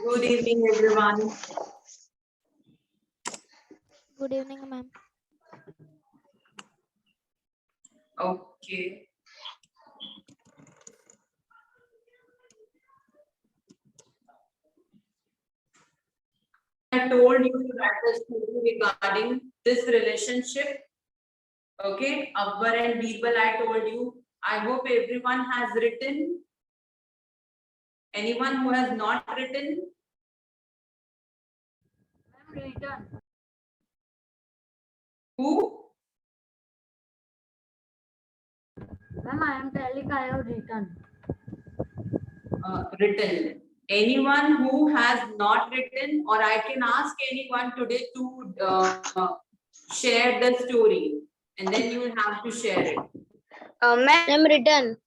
Good evening, everyone. Good evening, ma'am. Okay. I told you to write a story regarding this relationship. Okay, Akbar and Birbal, I told you. I hope everyone has written. Anyone who has not written? Written. Who? Ma'am, I am telling I have written. Written. Anyone who has not written, or I can ask anyone today to share the story, and then you will have to share it. Ma'am, written.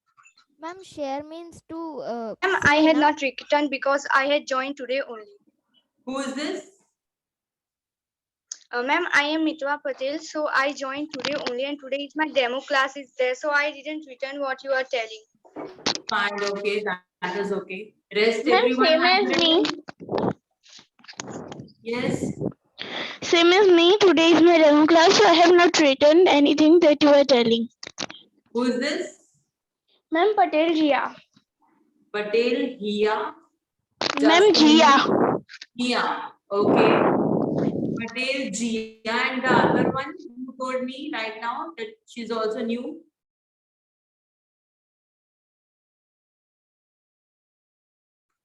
Ma'am, share means to. Ma'am, I had not written because I had joined today only. Who is this? Ma'am, I am Mitwa Patel, so I joined today only, and today is my demo class is there, so I didn't return what you are telling. Fine, okay, that is okay. Rest Ma'am, everyone same has as me. written? Yes. Same as me. Today is my demo class, so I have not written anything that you are telling. Who is this? Ma'am, Patel Jia. Patel, Hia. Ma'am, Jia. Hia. Okay. Patel, Jia, and the other one who told me right now that she's also new.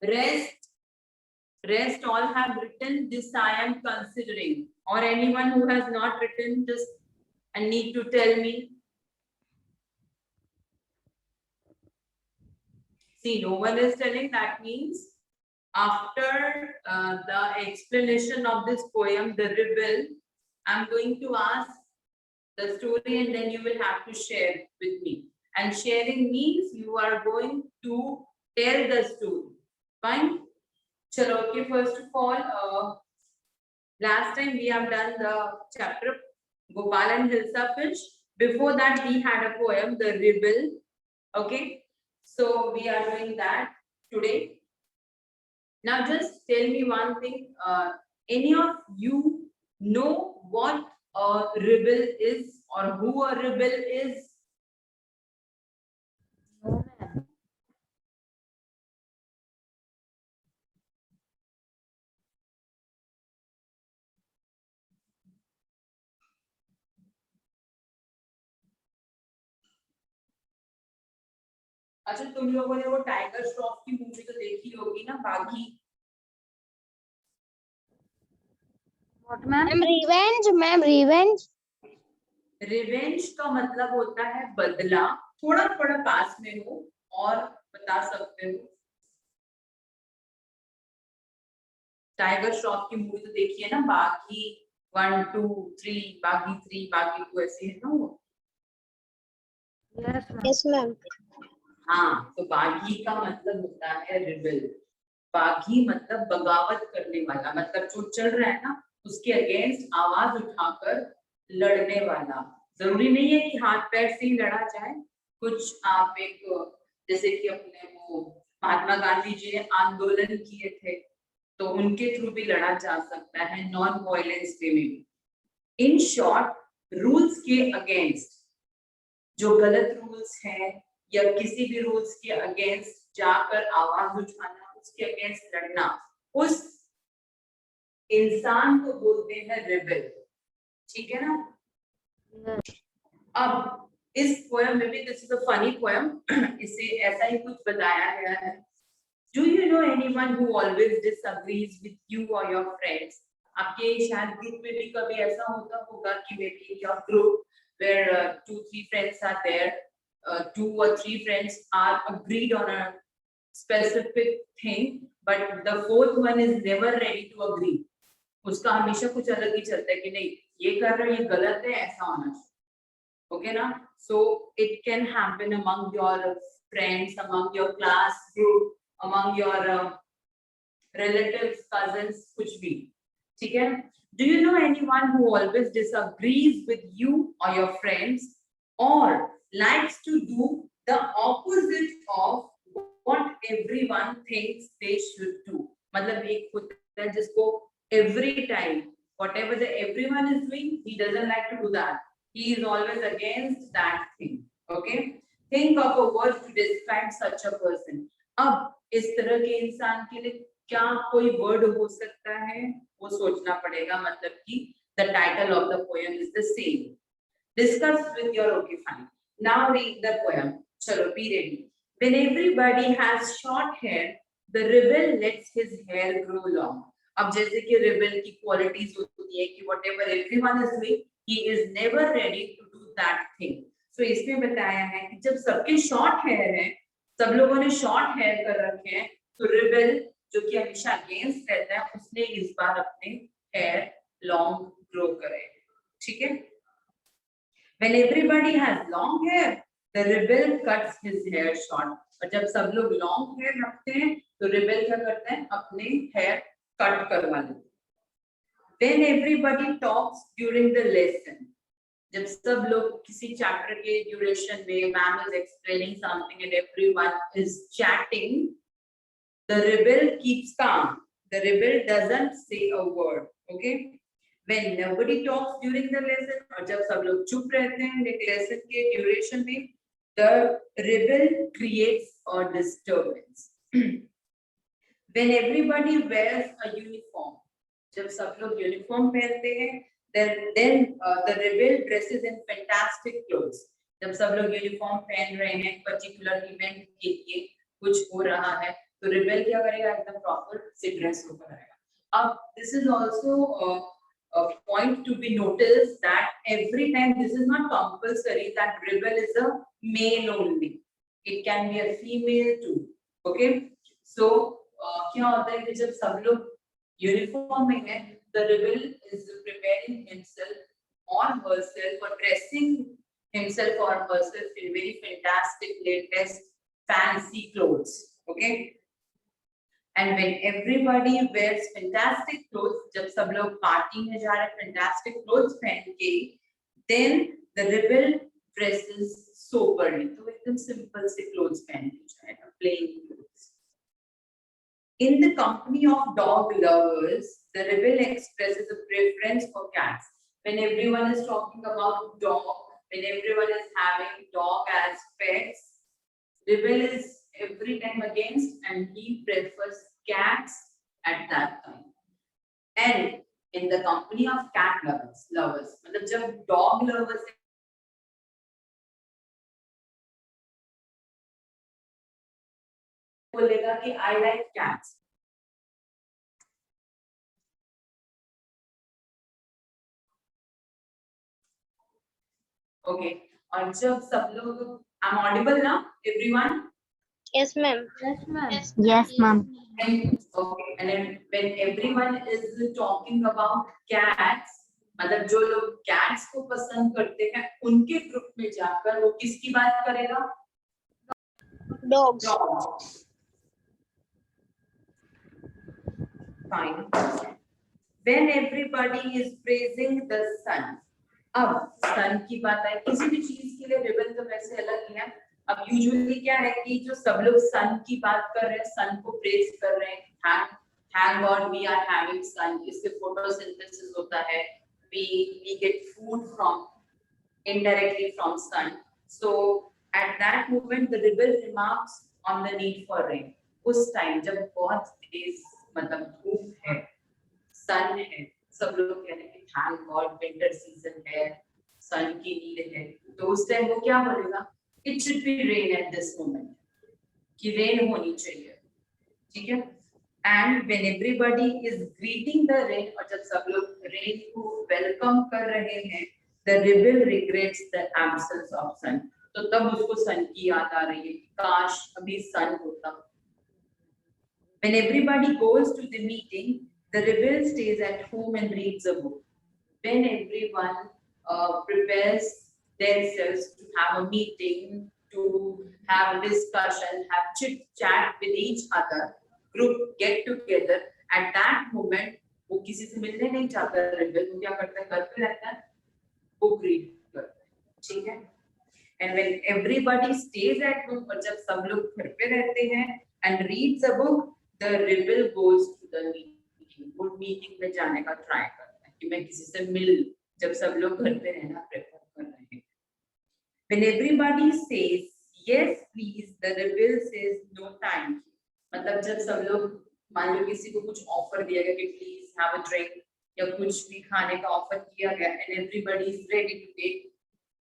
Rest all have written. This I am considering. Or anyone who has not written just and need to tell me. See, no one is telling. That means after the explanation of this poem, The Rebel, I'm going to ask the story and then you will have to share with me. And sharing means you are going to tell the story. Fine? Chalo, okay, first of all, last time we have done the chapter Gopal and Hilsa Fish. Before that, we had a poem, The Rebel. Okay? So we are doing that today. Now just tell me one thing. Any of you know what a rebel is or who a rebel is? No, ma'am. अच्छा तुम लोगों ने वो tiger Shroff की movie तो देखी होगी ना बागी. What, ma'am? Ma'am, revenge. Revenge का मतलब होता है बदला. थोड़ा थोड़ा पास में हो और बता सकते हो. टाइगर श्रॉफ की मूवी तो देखी है ना बागी 1 2 3 बागी 3 बागी 2 ऐसे है ना वो. Yes, ma'am. Yes, ma'am. हाँ तो बागी का मतलब होता है रिबेल. बागी मतलब बगावत करने वाला. मतलब जो चल रहा है ना उसके अगेंस्ट आवाज उठाकर लड़ने वाला. जरूरी नहीं है कि हाथ पैर से ही लड़ा जाए. कुछ आप एक जैसे कि अपने वो महात्मा गांधी जी ने आंदोलन किए थे तो उनके थ्रू भी लड़ा जा सकता है नॉन वायलेंस वे में. इन शॉर्ट रूल्स के अगेंस्ट जो गलत रूल्स हैं या किसी भी रूल्स के अगेंस्ट जाकर आवाज उठाना, उसके अगेंस्ट लड़ना, उस इंसान को बोलते हैं रिबेल. ठीक है ना. Yes. अब इस पोएम में भी this is a funny poem. इसे ऐसा ही कुछ बताया गया है. Do you know anyone who always disagrees with you और योर फ्रेंड्स? आपके शायद ग्रुप में भी कभी ऐसा होता होगा कि may be your group where 2-3 friends are there, 2 or 3 friends are agreed on a specific thing, but the fourth one is never ready to agree. उसका हमेशा कुछ अलग ही चलता है कि नहीं ये कर रहे हो ये गलत है ऐसा होना चाहिए ओके ना so it can happen among your friends among your class group among your relatives cousins कुछ भी ठीक है do you know anyone who always disagrees with you or your friends or likes to do the opposite of what everyone thinks they should do मतलब एक होता है जिसको every time whatever the everyone is doing he doesn't like to do that he is always against that thing okay think of a word to describe such a person अब इस तरह के इंसान के लिए क्या कोई वर्ड हो सकता है वो सोचना पड़ेगा मतलब कि the title of the poem is the same discuss with your okay fine now read the poem chalo be ready when everybody has short hair the rebel lets his hair grow long अब जैसे कि rebel की qualities होती है कि whatever everyone is doing he is never ready to do that thing so इसमें बताया है कि जब सबके short hair है सब लोगों ने short hair कर रखे हैं तो rebel जो कि हमेशा अगेंस्ट रहता है उसने इस बार अपने हेयर लॉन्ग ग्रो करे ठीक है when everybody has long hair the rebel cuts his hair short और जब सब लोग लॉन्ग हेयर रखते हैं तो रिबेल क्या करते हैं अपने हेयर कट करवा लेते हैं when everybody talks during the lesson जब सब लोग किसी चैप्टर के ड्यूरेशन में ma'am is explaining something and everyone is chatting the rebel keeps calm the rebel doesn't say a word okay when nobody talks during the lesson और जब सब लोग चुप रहते हैं लेसन के ड्यूरेशन में the rebel creates a disturbance when everybody wears a uniform जब सब लोग यूनिफॉर्म पहनते हैं then the rebel dresses in fantastic clothes जब सब लोग यूनिफॉर्म पहन रहे हैं पर्टिकुलर इवेंट के लिए कुछ हो रहा है तो रिबेल क्या करेगा एकदम प्रॉपर से ड्रेस होकर रहेगा अब this is also a point to be noticed that every time this is not compulsory that rebel is a male only it can be a female too okay so क्या होता है कि जब सब लोग यूनिफॉर्म में है the rebel is preparing himself or herself or dressing himself or herself in very fantastic latest fancy clothes okay and when everybody wears fantastic clothes जब सब लोग पार्टी में जा रहे हैं fantastic clothes पहन के then the rebel dresses soberly तो एकदम simple से clothes पहन के जाएगा plain clothes in the company of dog lovers the rebel expresses a preference for cats when everyone is talking about dog when everyone is having dog as pets rebel is every time against and he prefers cats at that time and in the company of cat lovers मतलब जब dog lovers बोलेगा कि I like cats okay और जब सब लोग I'm audible now everyone Yes, ma'am. Yes, ma'am. Yes, ma'am. and then when everyone is talking about cats मतलब जो लोग cats को पसंद करते हैं उनके ग्रुप में जाकर वो किसकी बात करेगा Dogs. Fine. When everybody is praising the sun अब सन की बात है किसी भी चीज के लिए रिबन तो वैसे अलग ही है अब यूजुअली क्या है कि जो सब लोग सन की बात कर रहे हैं सन को प्रेज कर रहे हैं thank God we are having sun इससे फोटोसिंथेसिस होता है we get food from indirectly from sun so at that moment the rebel remarks on the need for rain उस टाइम जब बहुत तेज मतलब धूप है सन है सब लोग कह रहे हैं thank God winter season है सन की नीड है तो उस टाइम वो क्या बोलेगा it should be rain at this moment कि rain होनी चाहिए ठीक है and when everybody is greeting the rain और जब सब लोग rain को welcome कर रहे हैं the rebel regrets the absence of sun तो तब उसको sun की याद आ रही है काश अभी sun होता when everybody goes to the meeting The rebel stays at home and reads a book. When everyone prepares themselves to have a meeting, to have a discussion, have chit chat with each other, group get together, at that moment वो किसी से मिलने नहीं चाहता rebel, वो क्या करता है, घर पे रहता है, book read करता है, ठीक है? And when everybody stays at home, और जब सब लोग घर पे रहते हैं and reads a book, the rebel goes to the meeting, वो meeting में जाने का try करता है कि मैं किसी से मिल, जब सब लोग घर पे रहना prefer कर रहे हैं. When everybody says yes please, the rebel says no thank you. मतलब जब सब लोग, मान लो किसी को कुछ ऑफर दिया गया कि प्लीज हैव अ ड्रिंक या कुछ भी खाने का ऑफर किया गया and everybody is ready to take,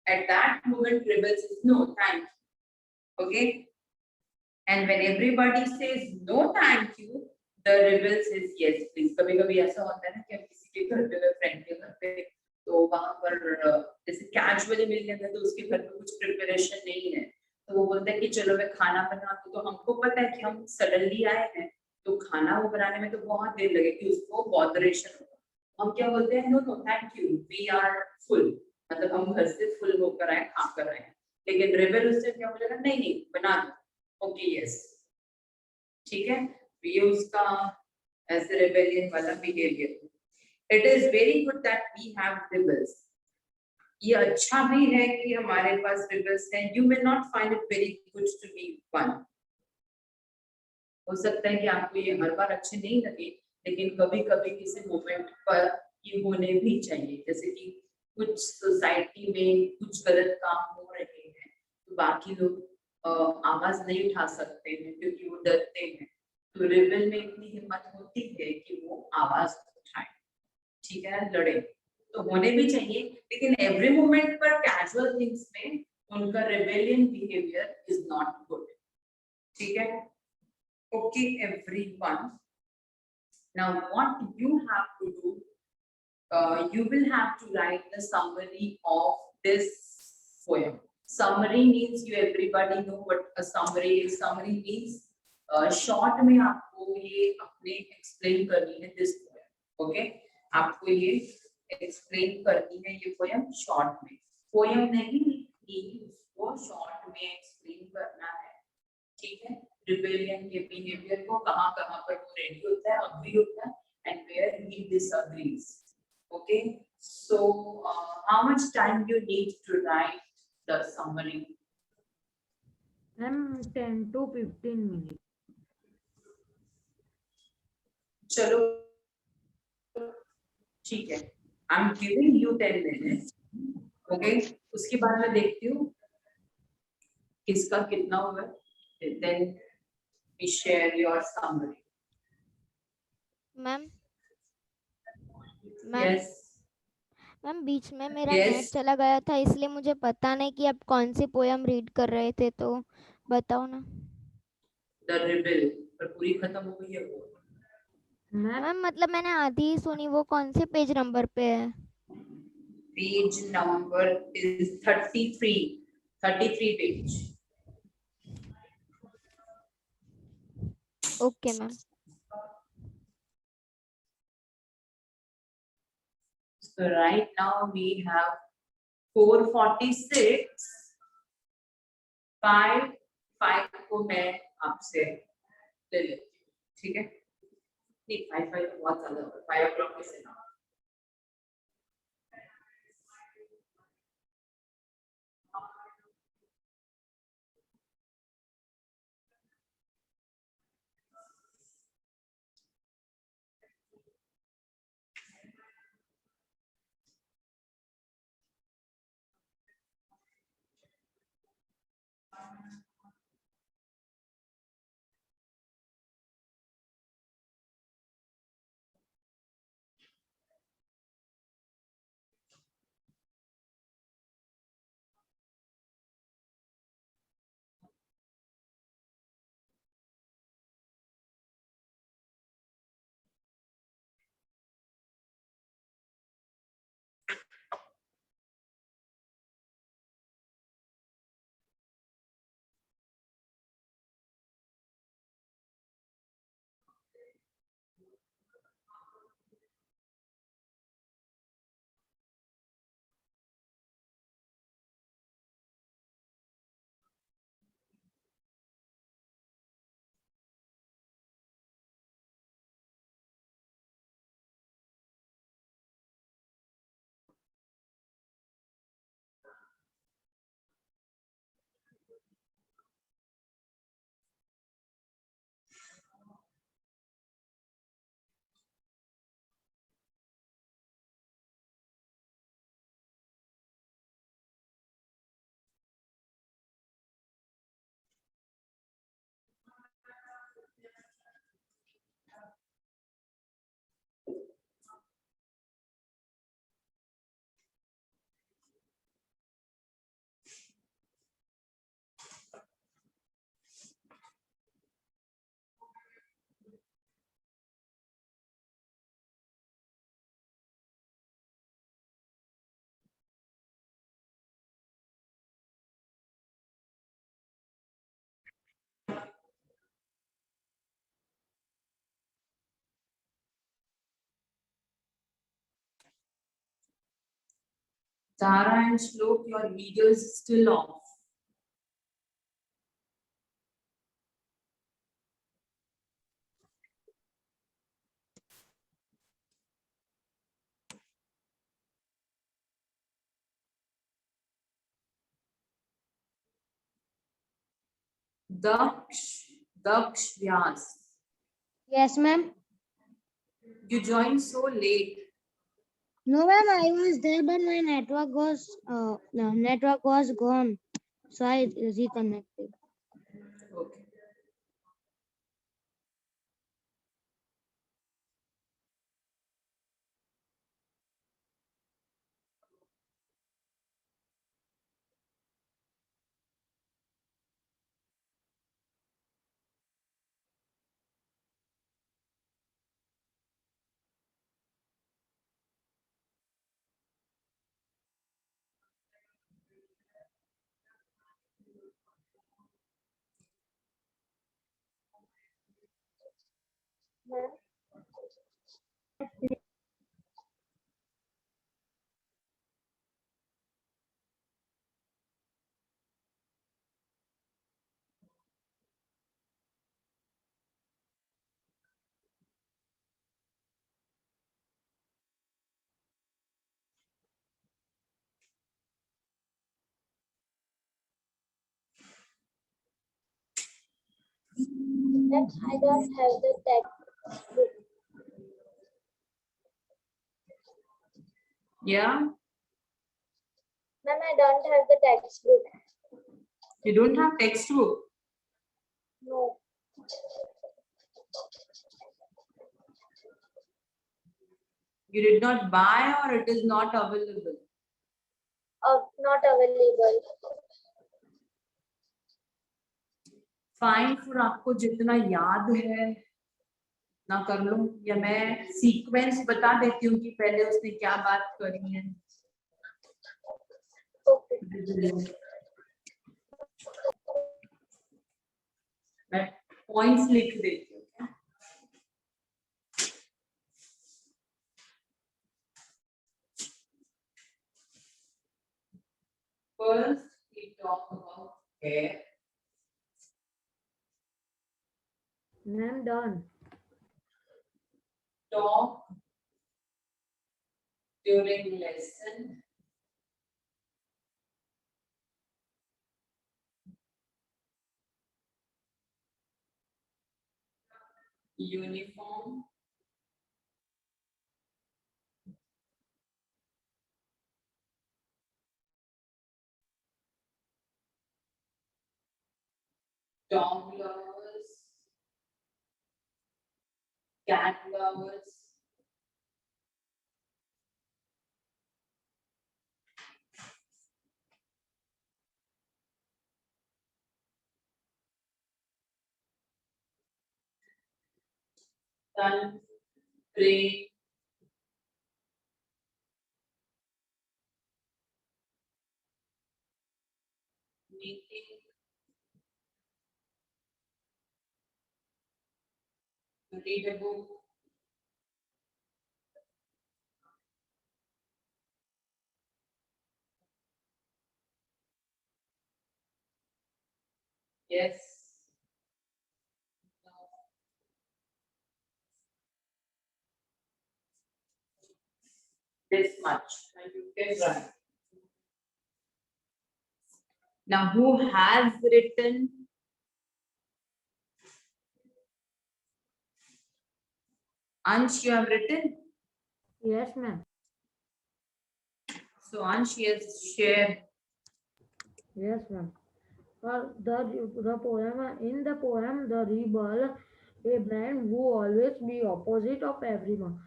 at that moment rebel says no thank you. Okay, and when everybody says no thank you, the rebel says yes please. कभी कभी ऐसा होता है ना कि हम किसी के घर पे, फ्रेंड के घर पे, तो वहां पर जैसे कैजुअली मिल गए तो उसके घर पे कुछ प्रिपरेशन नहीं है, तो वो बोलता है कि चलो मैं खाना बना दूं, तो हमको पता है कि हम सडनली आए हैं तो खाना वो बनाने में तो बहुत देर लगेगी, उसको बॉदरेशन होगा, हम क्या बोलते हैं, no no thank you we are full, मतलब हम घर से फुल होकर आए, खा कर आए. लेकिन रेबेल उससे क्या बोलेगा, नहीं नहीं बना दो, ओके यस, ठीक है. ये उसका ऐसे रेबेलियन वाला behaviour. It is very good that we have rebels. ये अच्छा भी है कि हमारे पास रिबल्स हैं. You may not find it very good to be one. हो सकता है कि आपको ये हर बार अच्छे नहीं लगे, लेकिन कभी कभी किसी मोमेंट पर ये होने भी चाहिए. जैसे कि कुछ सोसाइटी में कुछ गलत काम हो रहे हैं तो बाकी लोग आवाज नहीं उठा सकते हैं क्योंकि वो डरते हैं, तो रिबल में इतनी हिम्मत होती है कि वो आवाज उठाए, ठीक है, लड़े, तो होने भी चाहिए. लेकिन एवरी मोमेंट पर कैजुअल थिंग्स में उनका rebellion behaviour is not good, ठीक है. Okay everyone, now what you have to do, you will have to write the summary of this poem. Summary means, you everybody know what a summary is. Summary means short में आपको ये अपने explain करनी है this poem. Okay, आपको ये explain करनी है ये poem short में. Poem नहीं लिखनी, उसको short में explain करना है, ठीक है. Rebellion के behavior को कहाँ पर वो ready होता है, agree होता है, and where he disagrees. Okay, so how much time you need to write the summary? 10 to 15 minutes. चलो ठीक है, I'm giving you 10 minutes. Okay, उसके बाद मैं देखती हूँ किसका कितना हुआ, then we share your summary. Ma'am Yes. Ma'am बीच में मेरा Yes. नेट चला गया था, इसलिए मुझे पता नहीं कि आप कौन सी पोयम रीड कर रहे थे, तो बताओ ना. The rebel, पर पूरी खत्म हो गई है वो. मैम मतलब मैंने आधी ही सुनी, वो कौन से पेज नंबर पे है? Page number is 33 page. Okay ma'am. So right now we have 446. 5 को मैं आपसे ले लेती हूँ, ठीक है. नहीं 5 तो बहुत ज्यादा होगा, 5 o'clock कैसे ना. Tara and Shlok, your video is still off. Daksh Vyas, Yes, ma'am. you joined so late. No, ma'am, I was there, but my network was gone. So I reconnected. Okay. I don't have the textbook. Yeah, Ma'am, I don't have the textbook. you don't have textbook. No. You did not buy or it is not available. Not available. Fine फिर आपको जितना याद है ना कर लो, या मैं sequence बता देती हूँ कि पहले उसने क्या बात करी है. मैं पॉइंट्स लिख देती हूँ. First, we talk about hair. Ma'am, done. Talk during lesson. Uniform. Dog lovers. Cat lovers. Sun, rain. Meeting. Read a book. Yes. No. This much. And you can write. Now, who has written? Ansh, you have written? Yes, ma'am. So, Ansh has shared. Yes, ma'am. The poem in the poem, the rebel, a man who always be opposite of everyone.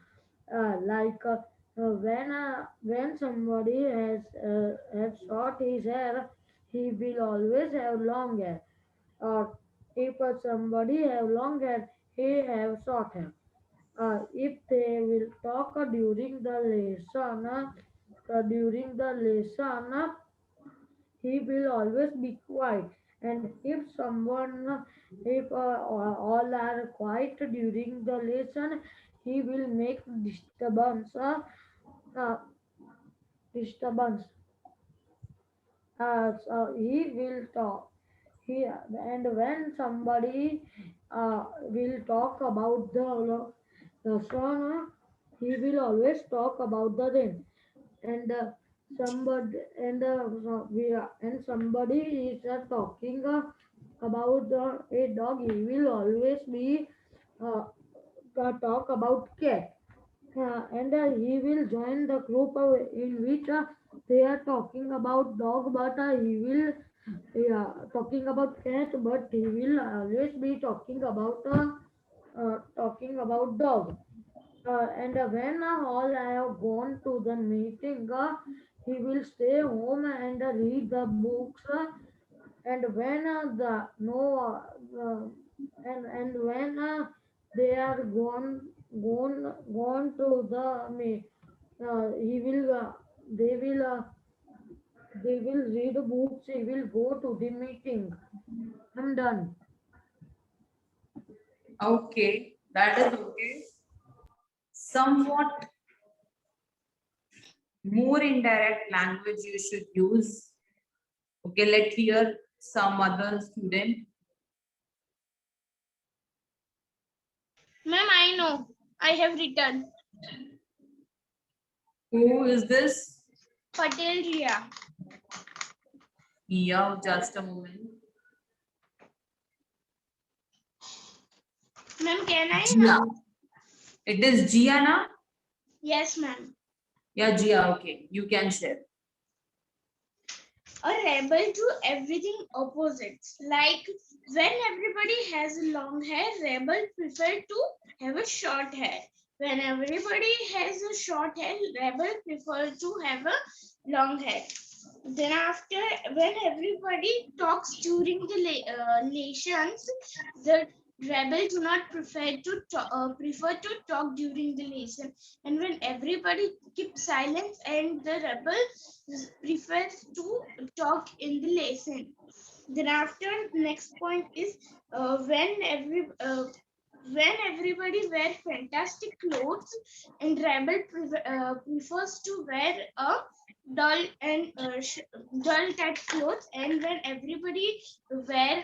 When somebody has short his hair, he will always have long hair. Or if somebody have long hair, he have short hair. If they will talk during the lesson, he will always be quiet. And if all are quiet during the lesson, he will make disturbance. Uh, disturbance. so he will talk. He and when somebody will talk about the sun, he will always talk about the rain. And somebody and somebody is talking about a dog. He will always be uh, talk about cat. And he will join the group in which they are talking about dog, but he will talking about cat, but he will always be talking about dog. And when all have gone to the meeting, he will stay home and read the books. And when the no and when they are gone to the me he will they will read books. He will go to the meeting. I'm done. Okay, that is okay. Somewhat more indirect language you should use. Okay, let's hear some other student. Ma'am, I know. I have written. Who is this? Patel Ria. Yeah, just a moment. Ma'am, can I? Gia. It is Gia, na? Yes, ma'am. Yeah, Gia, okay. You can share. A rebel to everything opposites. Like when everybody has long hair, rebel prefer to have a short hair. When everybody has a short hair, rebel prefer to have a long hair. Then after, when everybody talks during the lessons, the rebel do not prefer to talk during the lesson. And when everybody keeps silence, and the rebel prefers to talk in the lesson. Then after, next point is when everybody wear fantastic clothes, and rebel prefers to wear a dull and dull type clothes. And when everybody wear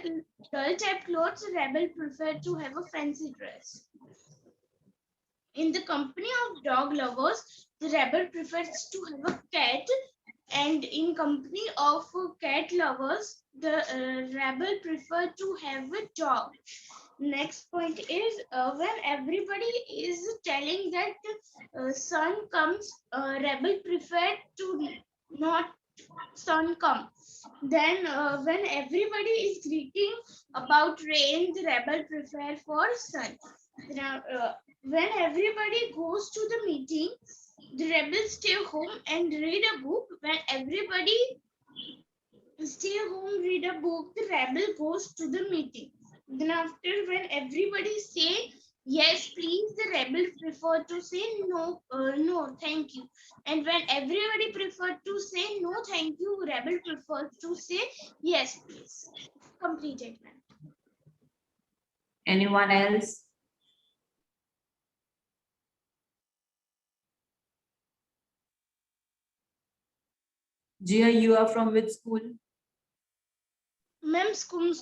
dull type clothes, rebel prefer to have a fancy dress. In the company of dog lovers, the rebel prefers to have a cat, and in company of cat lovers, the rebel prefer to have a dog. Next point is when everybody is telling that sun comes, rebel prefer to not sun come. Then when everybody is greeting about rain, the rebel prefer for sun. Now, when everybody goes to the meeting, the rebels stay home and read a book. When everybody stay home, read a book, the rebel goes to the meeting. Then after, when everybody say yes please, the rebel prefer to say no, no thank you. And when everybody prefer to say no thank you, rebel prefer to say yes please. Completed, ma'am. Anyone else? Gia, you are from which school? Ma'am, school.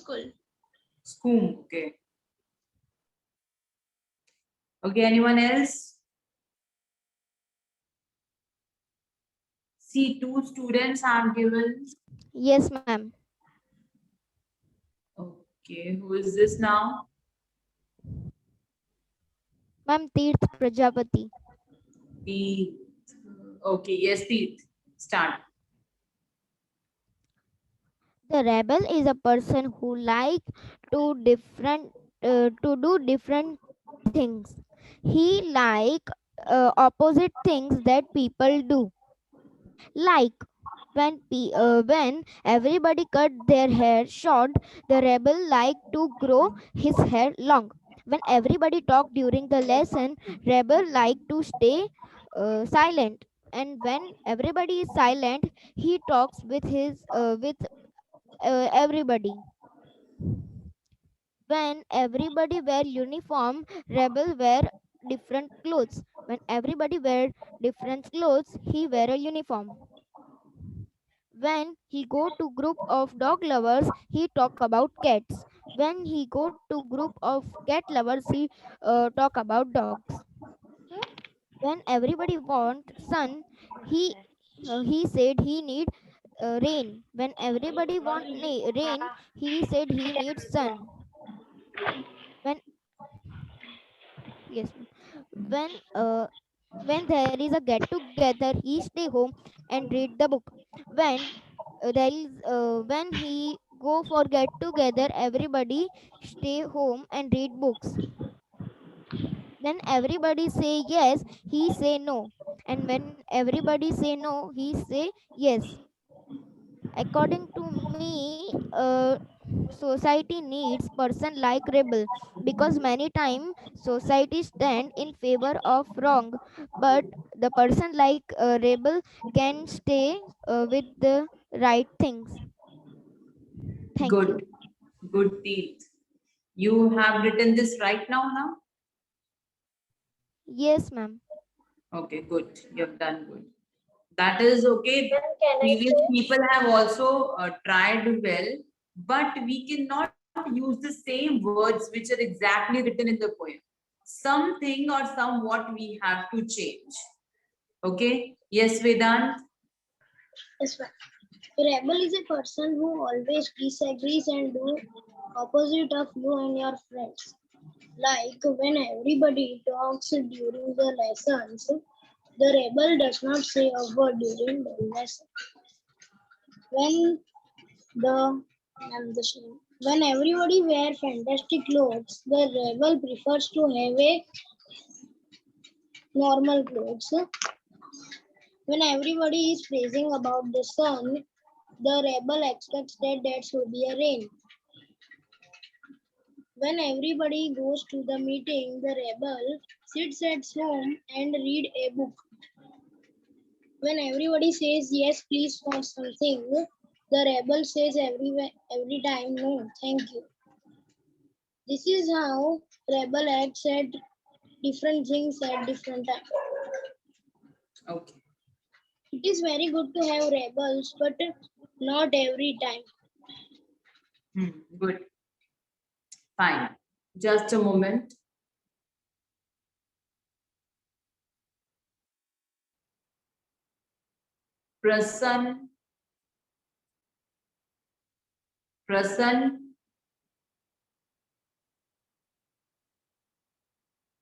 School, okay. Okay, anyone else? See, 2 students are given. Yes, ma'am. Okay, who is this now? Ma'am, Tirth Prajapati. Teeth. Okay, yes, Teeth. Start. The rebel is a person who like to do different things. He like opposite things that people do. Like when everybody cut their hair short, the rebel like to grow his hair long. When everybody talk during the lesson, rebel like to stay silent. And when everybody is silent, he talks with everybody. When everybody wear uniform, rebel wear different clothes. When everybody wear different clothes, he wear a uniform. When he go to group of dog lovers, he talk about cats. When he go to group of cat lovers, he talk about dogs. When everybody want sun, he said he need rain. When everybody want rain, he said he needs sun. When yes, ma'am. When there is a get together, he stay home and read the book. When when he go for get together, everybody stay home and read books. When everybody say yes, he say no, and when everybody say no, he say yes. According to me, society needs person like rebel, because many time society stand in favor of wrong, but the person like rebel can stay with the right things. Thank you. Good, good teeth. You have written this right now? Yes, ma'am. Okay, good. You have done good. That is okay. Ma'am, can I Previous say? people have also tried well, but we cannot use the same words which are exactly written in the poem. Something or somewhat we have to change. Okay. Yes, Vedant. Yes, ma'am. A rebel is a person who always disagrees and do opposite of you and your friends. Like when everybody talks during the lessons, the rebel does not say a word during the lesson. When the when everybody wear fantastic clothes, the rebel prefers to have a normal clothes. When everybody is praising about the sun, the rebel expects that there should be a rain. When everybody goes to the meeting, the rebel sits at home and read a book. When everybody says yes, please for something, the rebel says every time no, thank you. This is how rebel acts at different things at different times. Okay. It is very good to have rebels, but not every time. Good. Fine. Just a moment. Prasan. Prasan.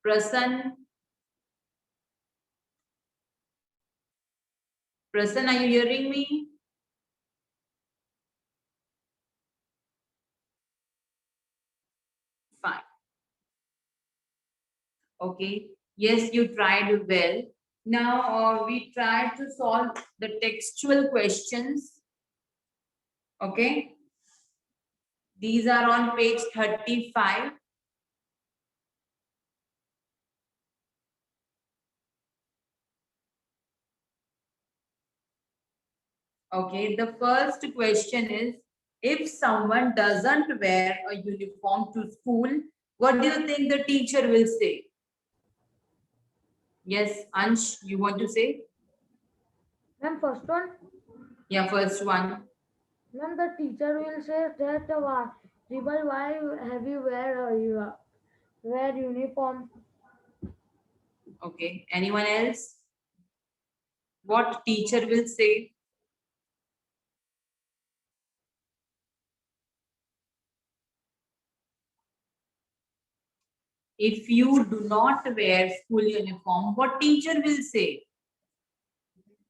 Prasan. Prasan, are you hearing me? Fine. Okay. Yes, you tried well. Now we try to solve the textual questions. Okay. These are on page 35. Okay. The first question is, if someone doesn't wear a uniform to school, what do you think the teacher will say? Yes, Ansh, you want to say? Ma'am, first one. Yeah, first one. Ma'am, the teacher will say that Ribal, why have you wear uniform? Okay. Anyone else? What teacher will say? If you do not wear school uniform, what teacher will say?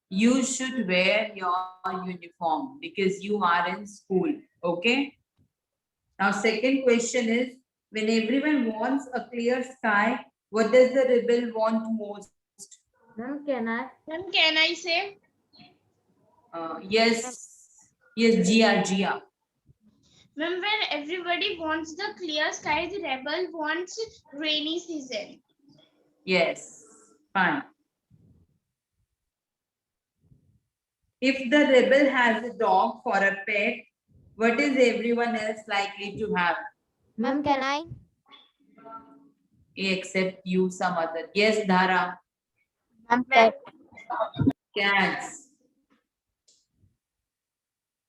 You should wear your uniform because you are in school. Okay. Now, second question is, when everyone wants a clear sky, what does the rebel want most? Ma'am, can I? Ma'am, can I say? Yes, Gia. Ma'am, when everybody wants the clear sky, the rebel wants rainy season. Yes, fine. If the rebel has a dog for a pet, what is everyone else likely to have? Ma'am, can I? Except you, some other. Yes, Dhara. Ma'am, cat. Cats.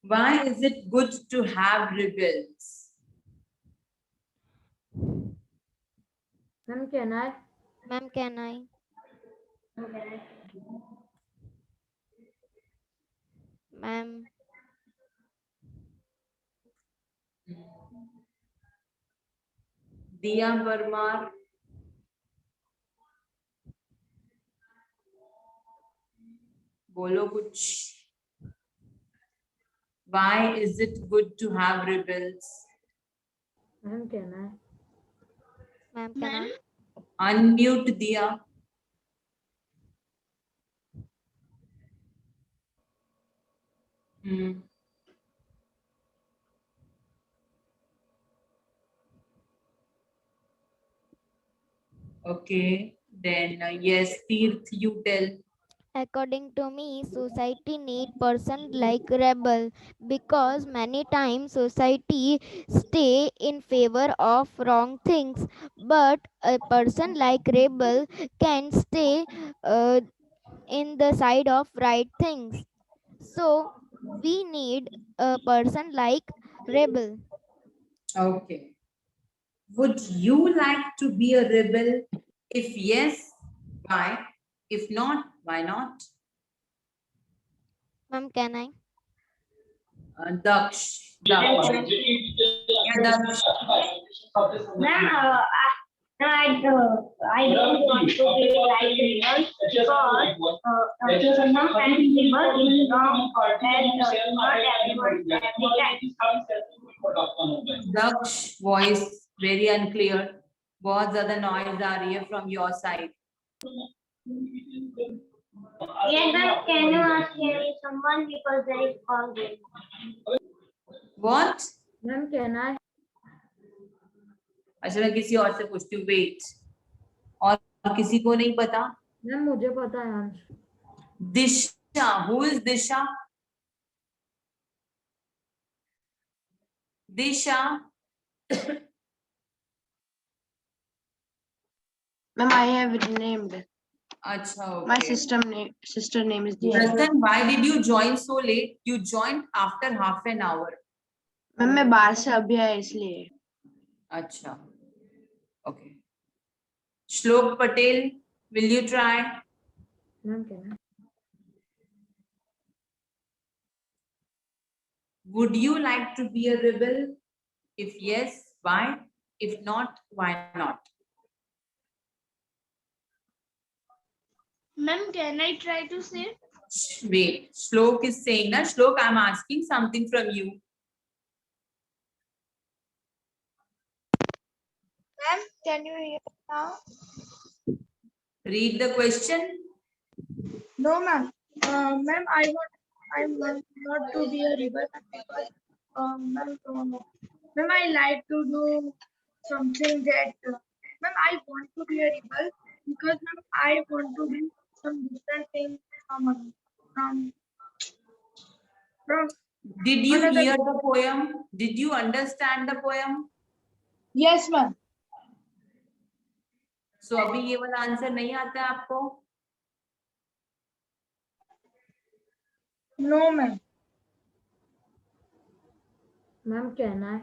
Why is it good to have rebels? Ma'am, can I? Ma'am, can I? Ma'am, Diya Parmar. बोलो कुछ. Why is it good to have rebels? Ma'am, can I? ma'am, can I? Unmute Diya. Hmm. Okay, then yes, Tirth, you tell. According to me, society need person like rebel because many times society stay in favor of wrong things, but a person like rebel can stay uh, in the side of right things. So we need a person like rebel. Okay. Would you like to be a rebel? If yes, why? If not, why not? Ma'am, can I? Daksh. Daksh. Yeah, Daksh. Ma'am, I don't want to be like rebel because sometimes rebel is wrong and not everyone Daksh, voice very unclear. बहुत ज्यादा noise आ रही है from your side. Yes, ma'am, can you ask someone because there is call there? What? Ma'am, can I? अच्छा मैं किसी और से पूछती हूँ. Wait. और किसी को नहीं पता? Ma'am, मुझे पता है answer. Disha. Who is Disha? Disha. Ma'am, I have named. अच्छा, okay. My sister name is Disha. Prasan, why did you join so late? You joined after half an hour. Ma'am मैं बाहर से अभी आया इसलिए. अच्छा. Okay. Shlok Patel, will you try? Ma'am, can I? Would you like to be a rebel? If yes, why? If not, why not? Ma'am, can I try to say? Wait, Shlok is saying, na Shlok, I'm asking something from you. Ma'am, can you hear now? Read the question. No, ma'am. Ma'am, I want not to be a rebel because ma'am, I like to do something that ma'am, I want to be a rebel because ma'am, I want to do some different things from Did you another- hear the poem? Did you understand the poem? yes, ma'am. So अभी ये वाला answer नहीं आता है आपको? No, ma'am. Ma'am, can I?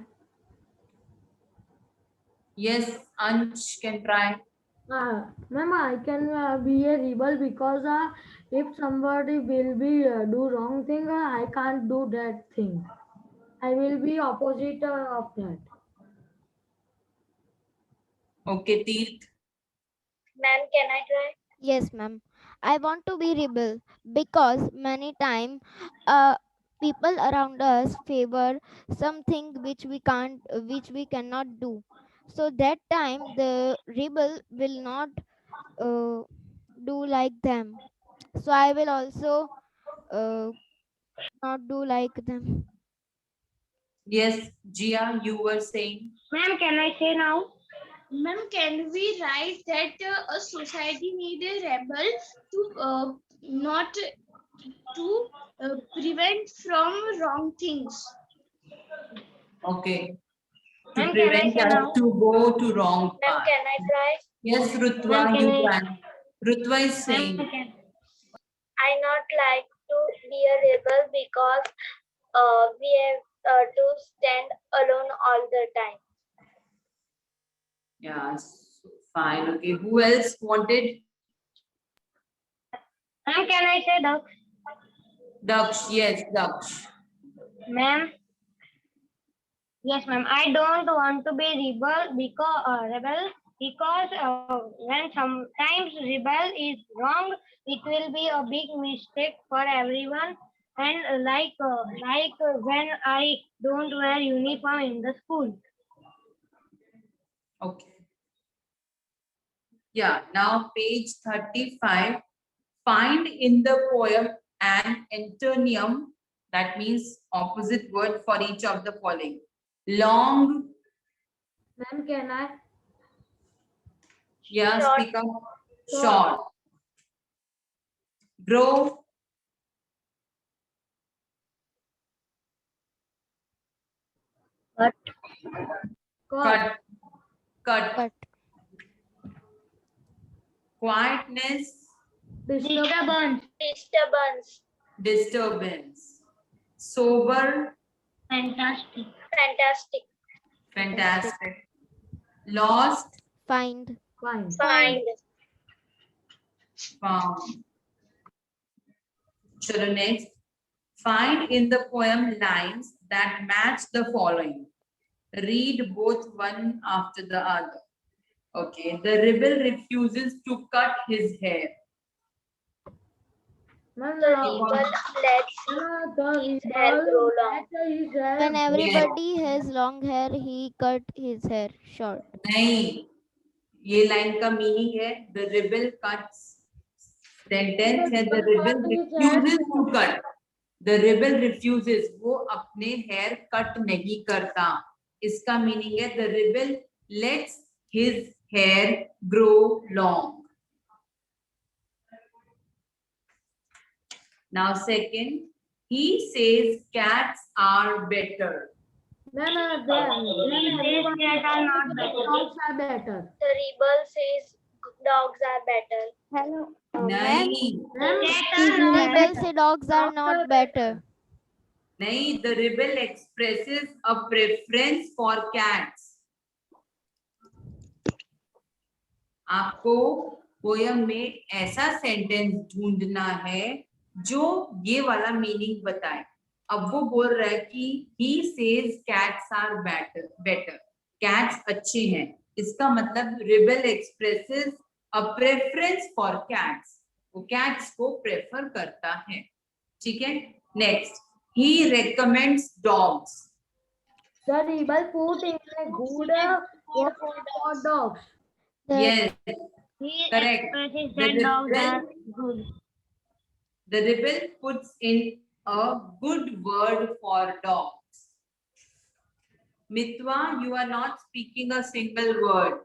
Yes, Ansh can try. Ma'am, I can be a rebel because if somebody will be do wrong thing, I can't do that thing. I will be opposite of that. Okay, Tirth. Ma'am, can I try? Yes, ma'am. I want to be rebel because many time people around us favor something which we cannot do. So that time the rebel will not uh, do like them. So I will also uh, not do like them. Yes, Jia, you were saying. Ma'am, can I say now? Ma'am, can we write that a society need a rebel to not to prevent from wrong things? Okay. To Ma'am, can I prevent say us now? to go to wrong Ma'am, path. can I try? Yes, Rutva, Ma'am, can you I- can. Rutva is saying. I not like to be a rebel because we have to stand alone all the time. Yeah, so fine. Okay, who else wanted? Ma'am, can I say duck? Daksh, yes, Daksh. Ma'am? Yes, ma'am. I don't want to be rebel because when sometimes rebel is wrong, it will be a big mistake for everyone. And when I don't wear uniform in the school. Okay. Yeah, now page 35. Find in the poem an antonym, that means opposite word for each of the following. Long, Ma'am, can I? yeah, Short. speak up. Short. Grow, Cut. cut, cut. Cut. Quietness, Disturbance. disturbance. Sober, Fantastic. fantastic. Lost, Find. Fine. Find. found. Chalo next. Find in the poem lines that match the following. Read both one after the other. Okay, the rebel refuses to cut his hair. Ma'am, The rebel lets the his hair grow long. let his hair When everybody has long hair, he cut his hair short. नहीं, ये line का meaning है the rebel cuts. Sentence है the rebel refuses to cut. The rebel refuses, वो अपने hair cut नहीं करता. इसका मीनिंग है the rebel lets his hair grow long. Now second, he says cats are better. Ma'am, everyone Cats are not better. dogs are better. The rebel says dogs are better. Hello. नहीं, Rebel say dogs are not better. नहीं, the rebel expresses a preference for cats. आपको poem में ऐसा sentence ढूंढना है जो ये वाला मीनिंग बताए. अब वो बोल रहा है कि he says cats are better. Cats अच्छे हैं. इसका मतलब rebel expresses a preference for cats. वो cats को प्रेफर करता है. ठीक है. Next, he recommends dogs. The rebel put in a good word for dogs. Yes, He correct. expresses The that dogs rebel- are good. The rebel puts in a good word for dogs. Mitwa, you are not speaking a single word.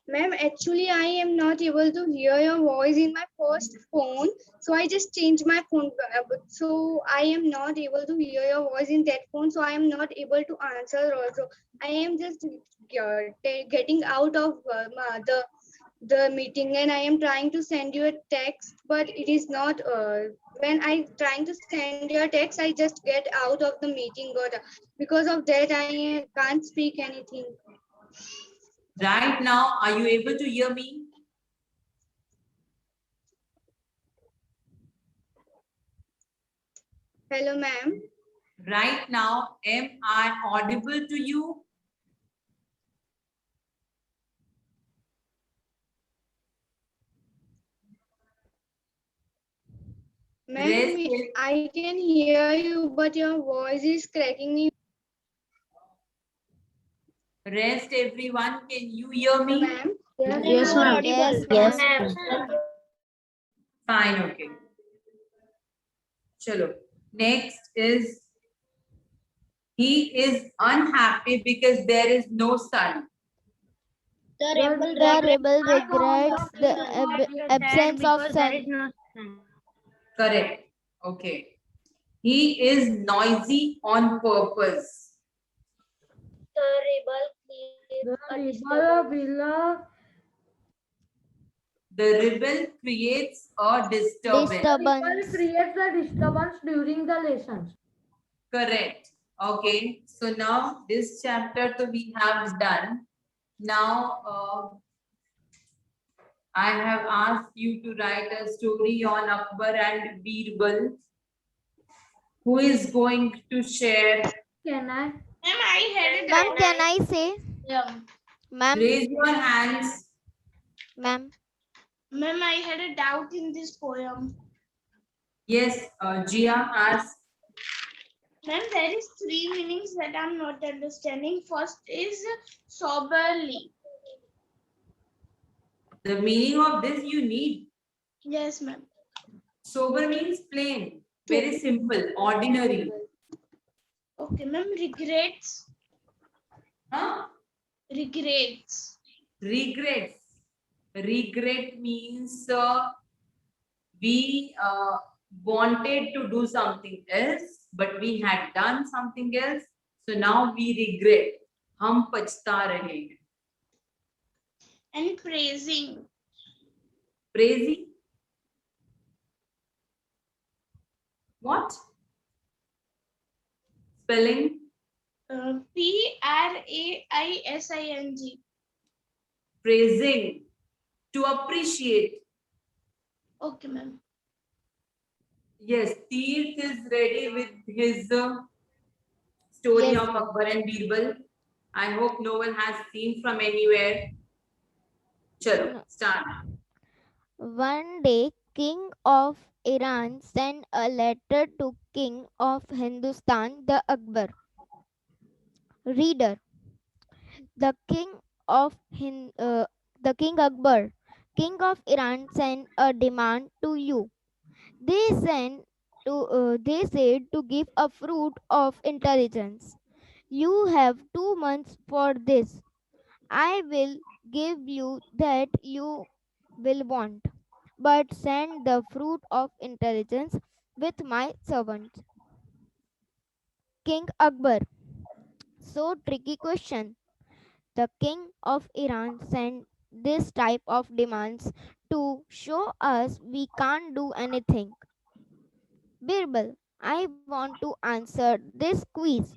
Ma'am, actually, I am not able to hear your voice in my first phone. So I just changed my phone. So I am not able to hear your voice in that phone. So I am not able to answer also. I am just getting out of the meeting and I am trying to send you a text, but it is not, when I trying to send you a text, I just get out of the meeting. But because of that, I can't speak anything. Right now, are you able to hear me? Hello, ma'am. Right now, am I audible to you? Ma'am, Rest- I can hear you, but your voice is cracking me. Rest everyone, can you hear me? Ma'am, Yes, ma'am. Yes, Fine, okay. Chalo. Next is, he is unhappy because there is no sun. The The rebel regrets the absence of sun. Correct. Okay. He is noisy on purpose. The rebel The creates a rebel disturbance. The rebel creates a disturbance. People Disturbance. creates a disturbance during the lessons. Correct. Okay. So now this chapter to we have done. Now I have asked you to write a story on Akbar and Birbal. Who is going to share? Can I? Ma'am, I had a Ma'am, doubt. can I say? Yeah. Ma'am, Raise your hands. ma'am. Ma'am, I had a doubt in this poem. Yes, Jia, ask. Ma'am, there is three meanings that I'm not understanding. First is soberly. The meaning of this you need. Yes, ma'am. Sober means plain, very simple, ordinary. Okay, ma'am. Regrets. Huh? Regrets. Regrets. Regret means we wanted to do something else, but we had done something else. So now we regret. हम पछता रहे हैं. And praising. Praising. What? Spelling. Praising. Praising. To appreciate. Okay, ma'am. Yes, Teerth is ready with his story Yes, of ma'am. Akbar and Birbal. I hope no one has seen from anywhere. Chalo, No. start. One day, King of Iran sent a letter to King of Hindustan, the Akbar. Reader, the King the King Akbar, King of Iran, sent a demand to you. They said to give a fruit of intelligence. You have 2 months for this. I will give you that you will want, but send the fruit of intelligence with my servants. King Akbar. So tricky question. The king of Iran sent this type of demands to show us we can't do anything. Birbal, I want to answer this quiz.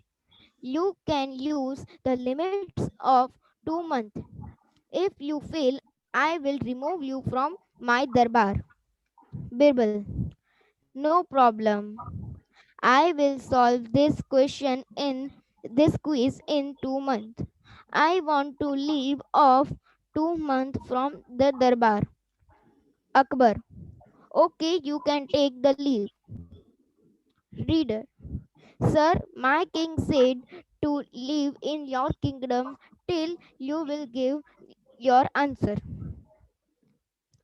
You can use the limits of 2 months. If you fail, I will remove you from my darbar. Birbal, no problem. I will solve this quiz in 2 months. I want to leave off 2 months from the darbar. Akbar, okay, you can take the leave. Reader, sir, my king said to live in your kingdom till you will give your answer.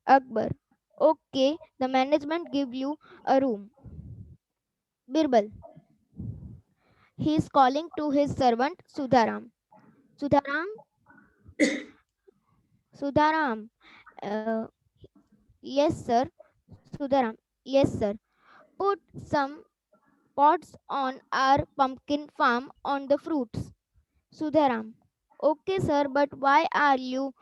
Akbar, okay, the management give you a room. Birbal, he is calling to his servant Sudharam. Sudharam, Sudharam. Uh, yes, sir. Sudharam. Yes, sir. Put some pots on our pumpkin farm on the fruits. Sudharam. Okay, sir, but why are you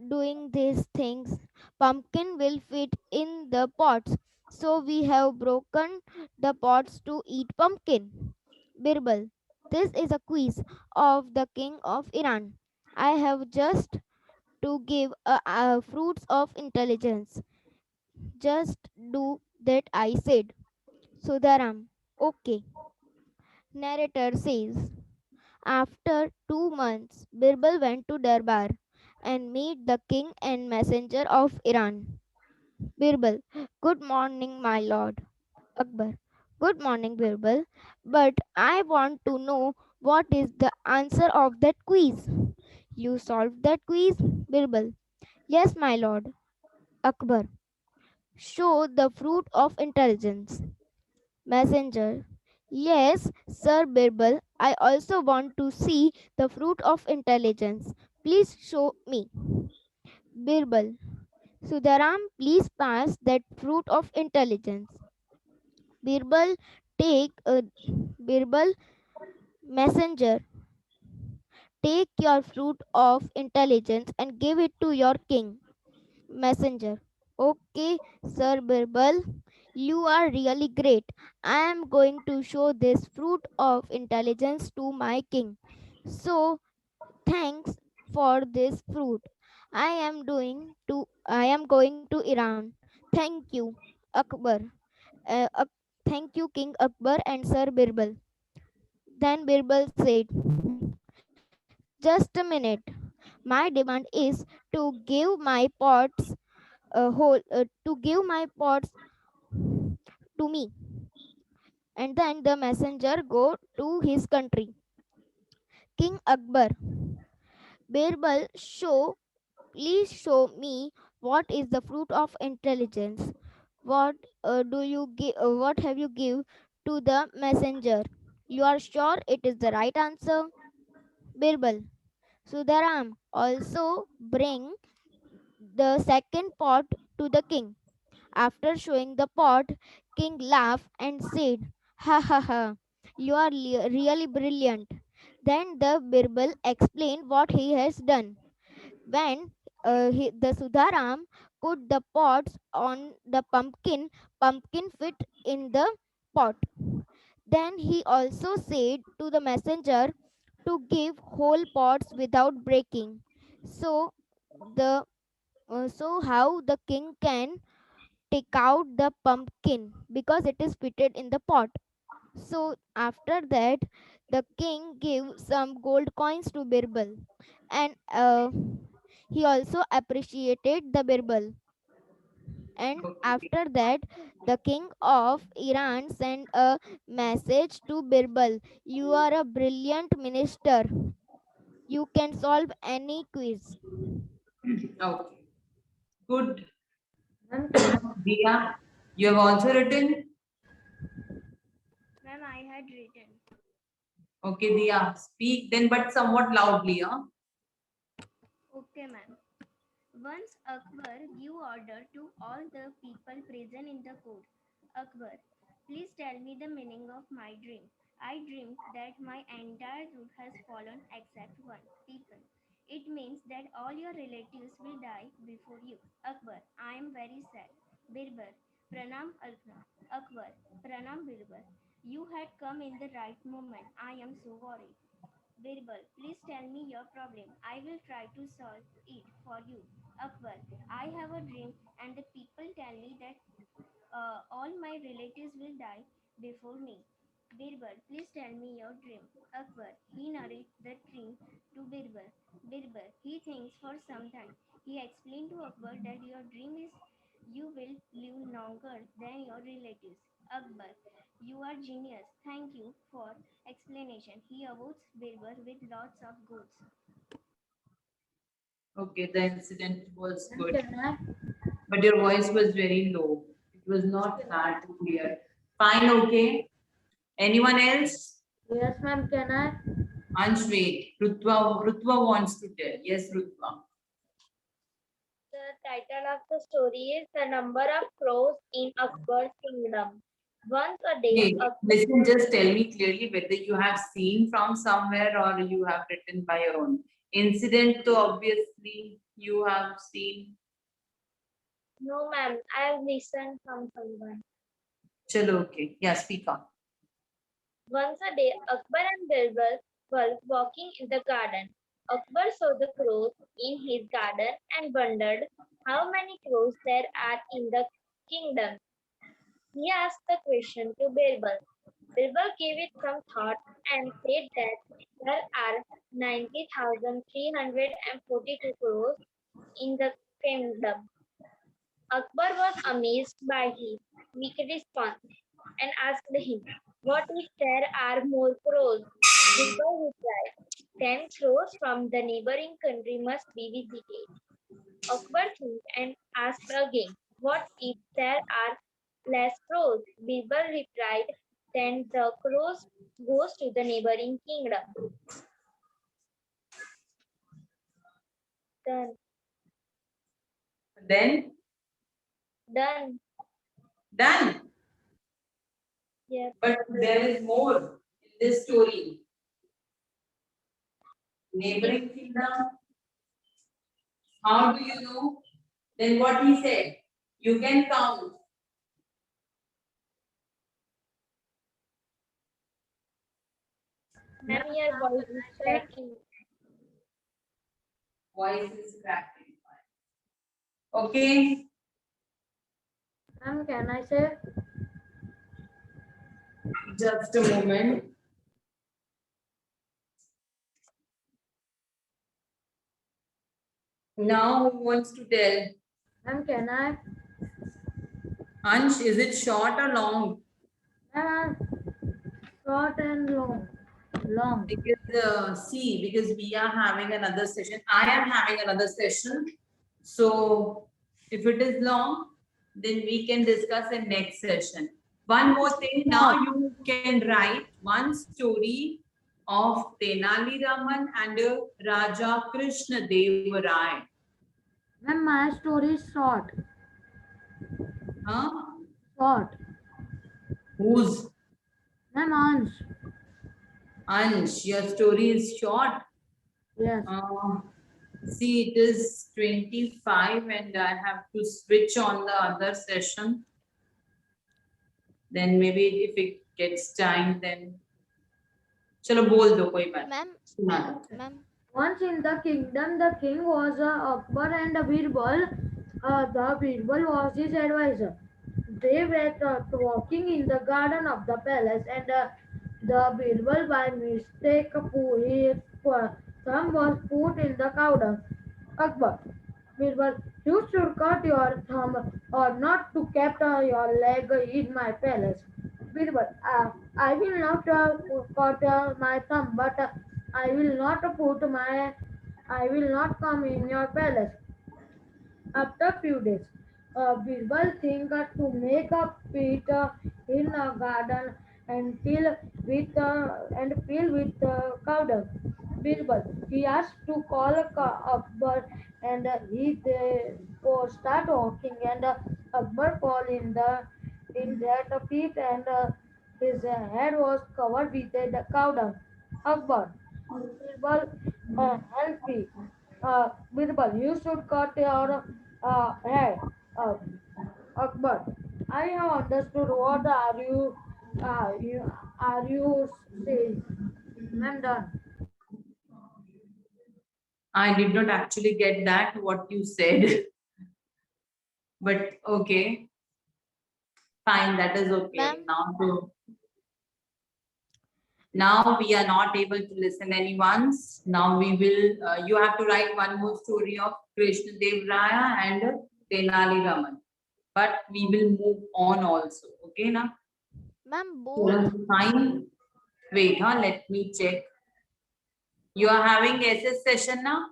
doing these things? Pumpkin will fit in the pots, so we have broken the pots to eat pumpkin. Birbal. This is a quiz of the king of Iran. I have just to give fruits of intelligence. Just do that I said. Sudharam. Okay. Narrator says, after 2 months, Birbal went to Darbar and meet the king and messenger of Iran. Birbal. Good morning, my lord. Akbar. Good morning, Birbal. But I want to know what is the answer of that quiz. You solved that quiz, Birbal. Yes, my lord. Akbar. Show the fruit of intelligence. Messenger. Yes, Sir Birbal. I also want to see the fruit of intelligence. Please show me. Birbal. Sudharam, please pass that fruit of intelligence. Birbal, take a Birbal. Messenger, take your fruit of intelligence and give it to your king. Messenger. Okay, Sir Birbal, you are really great. I am going to show this fruit of intelligence to my king. So, thanks for this fruit. I am going to Iran. Thank you, Akbar. Uh, Ak- Thank you, King Akbar and Sir Birbal. Then Birbal said, just a minute. My demand is to give my pots to give my pots to me. And then the messenger go to his country. King Akbar, Birbal, please show me what is the fruit of intelligence. What have you give to the messenger? You are sure it is the right answer? Birbal, Sudaram, also bring the second pot to the king. After showing the pot, king laughed and said, ha ha ha, you are really brilliant. Then the Birbal explained what he has done. When the Sudharam put the pots on the pumpkin fit in the pot. Then he also said to the messenger to give whole pots without breaking. So the so how the king can take out the pumpkin because it is fitted in the pot. So after that, the king gave some gold coins to Birbal, and he also appreciated the Birbal. And Okay. after that, the king of Iran sent a message to Birbal. You are a brilliant minister. You can solve any quiz. Okay. Good. Ma'am, can I? Dia, you have also written? Ma'am, I had written. Okay, Dia, speak then, but somewhat loudly, huh? Okay, ma'am. Once Akbar gave order to all the people present in the court. Akbar, please tell me the meaning of my dream. I dreamed that my entire root has fallen except one, people. It means that all your relatives will die before you. Akbar, I am very sad. Birbal, Pranam Akbar, Pranam Birbal. You had come in the right moment. I am so worried. Birbal, please tell me your problem. I will try to solve it for you. Akbar, I have a dream and the people tell me that all my relatives will die before me. Birbal, please tell me your dream. Akbar, he narrates the dream to Birbal. Birbal, he thinks for some time. He explained to Akbar that your dream is you will live longer than your relatives. Akbar, you are genius. Thank you for explanation. He awards Birbal with lots of goods. Okay, the incident was Ma'am, good, can I? but your voice was very low. It was not that clear. Fine, okay. Anyone else? Yes, ma'am, can I? Ansh, wait. Rutva wants to tell. Yes, Rutva. The title of the story is The Number of Crows in Akbar's Kingdom. Once a day, Hey, listen, just tell me clearly whether you have seen from somewhere or you have written by your own. Incident, so obviously you have seen. no ma'am, I have listened from someone. Chalo, okay. Yeah, speak up. Once a day, Akbar and Birbal were walking in the garden. Akbar saw the crows in his garden and wondered how many crows there are in the kingdom. He asked the question to Birbal. Birbal gave it some thought and said that there are 90,342 crows in the kingdom. Akbar was amazed by his quick response and asked him, what if there are more crows? Birbal replied, 10 crows from the neighboring country must be visited. Akbar thought and asked again, what if there are less crows? Birbal replied, then the crows goes to the neighboring kingdom. Done. Then, Done. done. Yes. But there is more in this story. Neighboring kingdom. How do you know? Then what he said? You can count. Ma'am, your voice is cracking. Voice is cracking. Okay. Ma'am, can I say? Just a moment. Now who wants to tell? Ma'am, can I? Ansh, is it short or long? Ma'am, short and long. Long. Because see, because we are having another session. I am having another session. So if it is long, then we can discuss in next session. One more thing, now you can write one story of Tenali Raman and Raja Krishna Deva Rai. Ma'am, my story is short. Huh? Short. Whose? Ma'am, Ansh. Ansh, your story is short. Yes. See, it is 25 and I have to switch on the other session. Then maybe if it gets time, then. चलो बोल दो कोई बात Ma'am, सुना दो. ma'am, Once in the kingdom, the king was Akbar and Birbal. The Birbal was his advisor. They were walking in the garden of the palace, and the Birbal, by mistake, his thumb was put in the cow dung. Akbar, Birbal, you should cut your thumb or not to keep your leg in my palace. Birbal, I will not cut my thumb, but I will not put my, I will not come in your palace. After few days, Birbal think to make a pit in a garden and fill with cow dung. Birbal, he asked to call Akbar, and start walking, and Akbar fall in that pit, and his head was covered with the cow dung. Akbar, Birbal, help me. Birbal, you should cut your head. Uh, Akbar, I have understood. What are you saying? I'm done. I did not actually get that what you said. But okay, fine, that is okay. ma'am, Now we are not able to listen anyone's. Now we will, you have to write one more story of Krishna Dev Raya and Tenali Raman. But we will move on also. Okay, now? ma'am, both. Fine. Wait, let me check. You are having SS session now?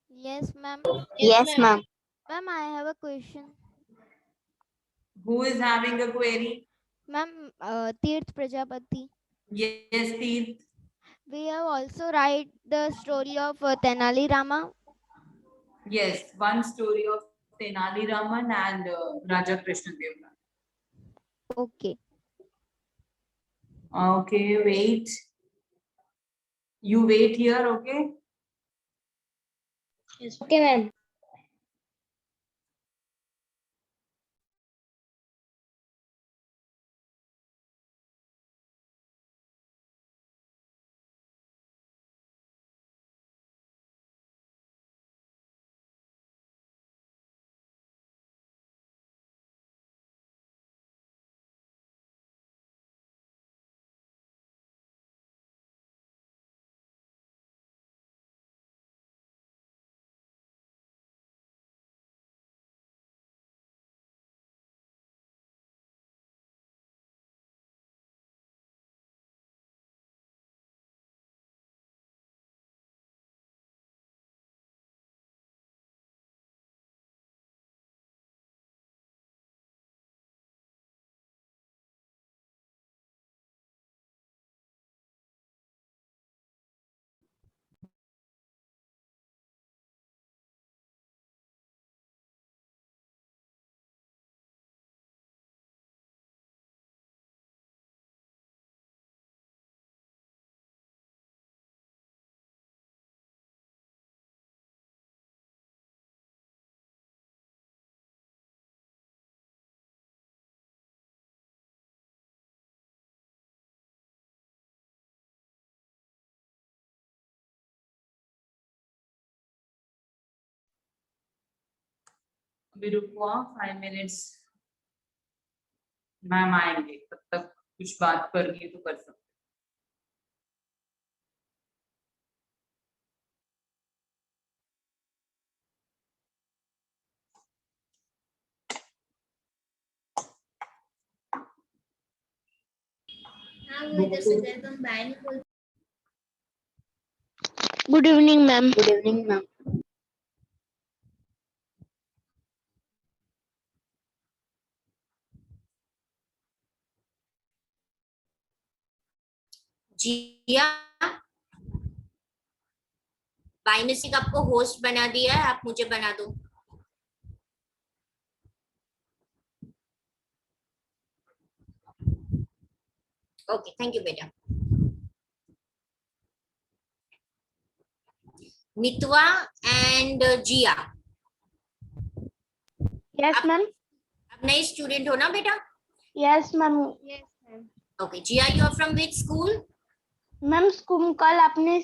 Yes, ma'am. Yes, ma'am. Ma'am, I have a question. Who is having a query? Ma'am, Tirth Prajapati. Yes, Teeth. We have also write the story of Tenali Rama. Yes, one story of Tenali Raman and Raja Krishna Dev. Okay. Okay, wait. You wait here, okay? Okay, ma'am. अभी रुको 5 minutes, ma'am आएंगे, तब तक कुछ बात करनी है तो कर सकते। Good evening ma'am. Good evening ma'am. Jiya, बाइनसिक आपको होस्ट बना दिया है, आप मुझे बना दो। ओके, थैंक यू बेटा। मितवा एंड जिया, यस मैम। आप नए स्टूडेंट हो ना बेटा? Yes ma'am. Yes, ma'am. Okay, Jiya you are from which school? Ma'am school कल आपने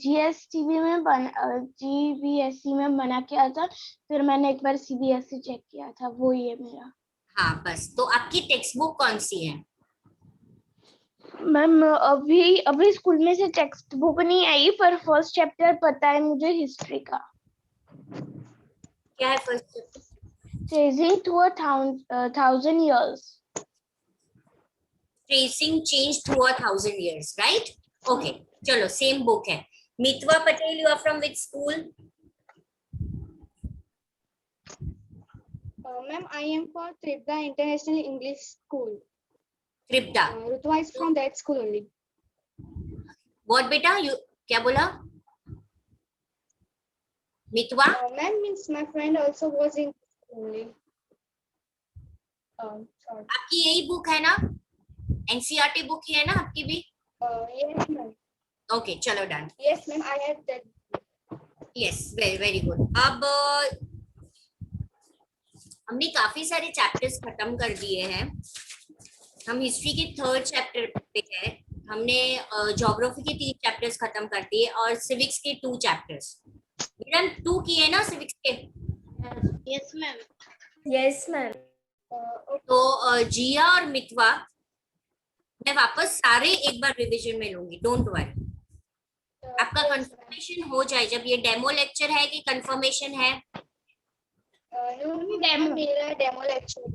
जीएसटीवी में जीबीएसई में बना किया था, फिर मैंने एक बार सीबीएसई चेक किया था, वो ही है मेरा। हाँ बस, तो आपकी टेक्स्ट बुक कौन सी है? मैम अभी स्कूल में से टेक्स्ट बुक नहीं आई, पर फर्स्ट चैप्टर पता है मुझे हिस्ट्री का। क्या है first chapter? Changing to a 1000 years। Tracing change through 1000 years, right? Okay, चलो सेम बुक है। Mitwa Patel, you are from which school? Ma'am, I am for Tripda International English School. Tripda. Rutwa is from that school only. What बेटा, you क्या बोला? मितवा? Ma'am means my friend also was in school only. Sorry. आपकी यही book है ना? NCERT book ही है ना आपकी भी? Yes, ma'am. ओके, चलो done. Yes, ma'am. I had that. Yes, very very good. अब हमने काफी सारे चैप्टर्स खत्म कर दिए हैं। हम हिस्ट्री के 3rd चैप्टर पे हैं। हमने ज्योग्राफी के 3 चैप्टर्स खत्म कर दिए और सिविक्स के 2 चैप्टर्स। मैडम 2 किए ना सिविक्स के? Yes, ma'am. Yes, ma'am. तो जिया और मितवा मैं वापस सारे एक बार रिवीजन में लूंगी, डोंट वरी। आपका कंफर्मेशन हो जाए, जब ये डेमो लेक्चर है कि कंफर्मेशन है? No, demo. मेरा demo lecture.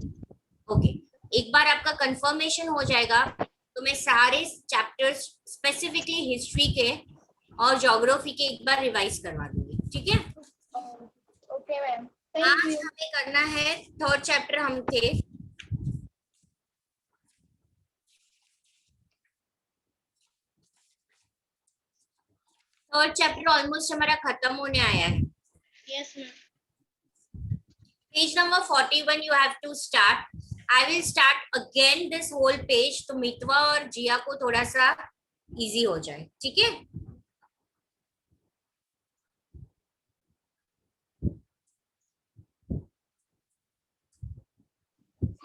ओके, एक बार आपका कंफर्मेशन हो जाएगा तो मैं सारे चैप्टर्स स्पेसिफिकली हिस्ट्री के और ज्योग्राफी के एक बार रिवाइज करवा दूंगी, ठीक है? Okay, ma'am. आज Thank you. हमें करना है 3rd चैप्टर। हम थे थर्ड चैप्टर ऑलमोस्ट हमारा खत्म होने आया है। Yes, ma'am. Page number 41 you have to start. I will start again this whole page, तो मितवा और जिया को थोड़ा सा इजी हो जाए, ठीक है?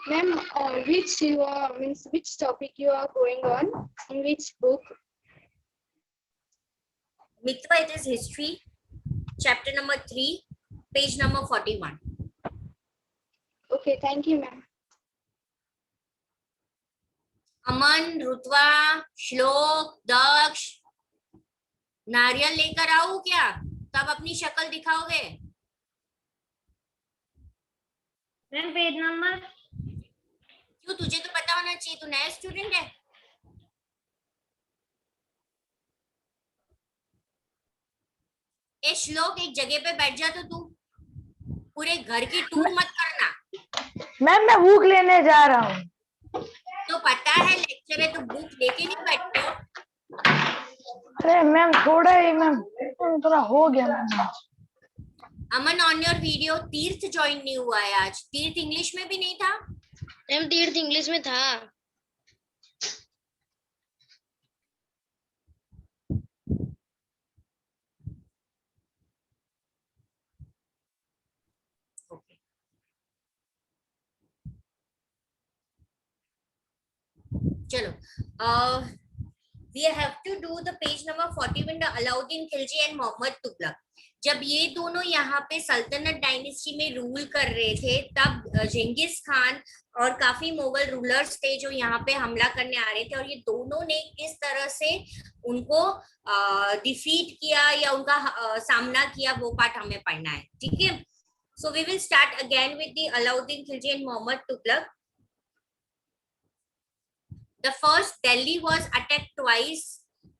Ma'am, which topic you are going on? In which book? Mitwa, it is history, chapter number 3, page number 41. Okay, thank you, ma'am. अमन, रुतवा, श्लोक, दक्ष, नारियल लेकर आओ क्या? तब अपनी शक्ल दिखाओगे। Ma'am page number. क्यों, तुझे तो पता होना चाहिए, तू नया स्टूडेंट है। ए श्लोक, एक जगह पे बैठ जा, तो तू पूरे घर की टूर मत करना। मैम मैं बुक लेने जा रहा हूँ। तो पता है लेक्चर है तो बुक लेके नहीं बैठते हो? अरे मैम थोड़ा ही मैम, थोड़ा हो गया ma'am. Aman, on your video तीर्थ ज्वाइन नहीं हुआ है आज। तीर्थ इंग्लिश में भी नहीं था? मैम तीर्थ इंग्लिश में था। चलो, we have to do the page number 41, the Alauddin Khilji and Muhammad Tughlaq. जब ये दोनों यहाँ पे सल्तनत डायनेस्टी में रूल कर रहे थे, तब जेंगिस खान और काफी मुगल रूलर्स थे जो यहाँ पे हमला करने आ रहे थे, और ये दोनों ने किस तरह से उनको डिफीट किया या उनका सामना किया, वो पार्ट हमें पढ़ना है, ठीक है। So we will start again with the Alauddin Khilji and Muhammad Tughlaq. The first, Delhi was attacked twice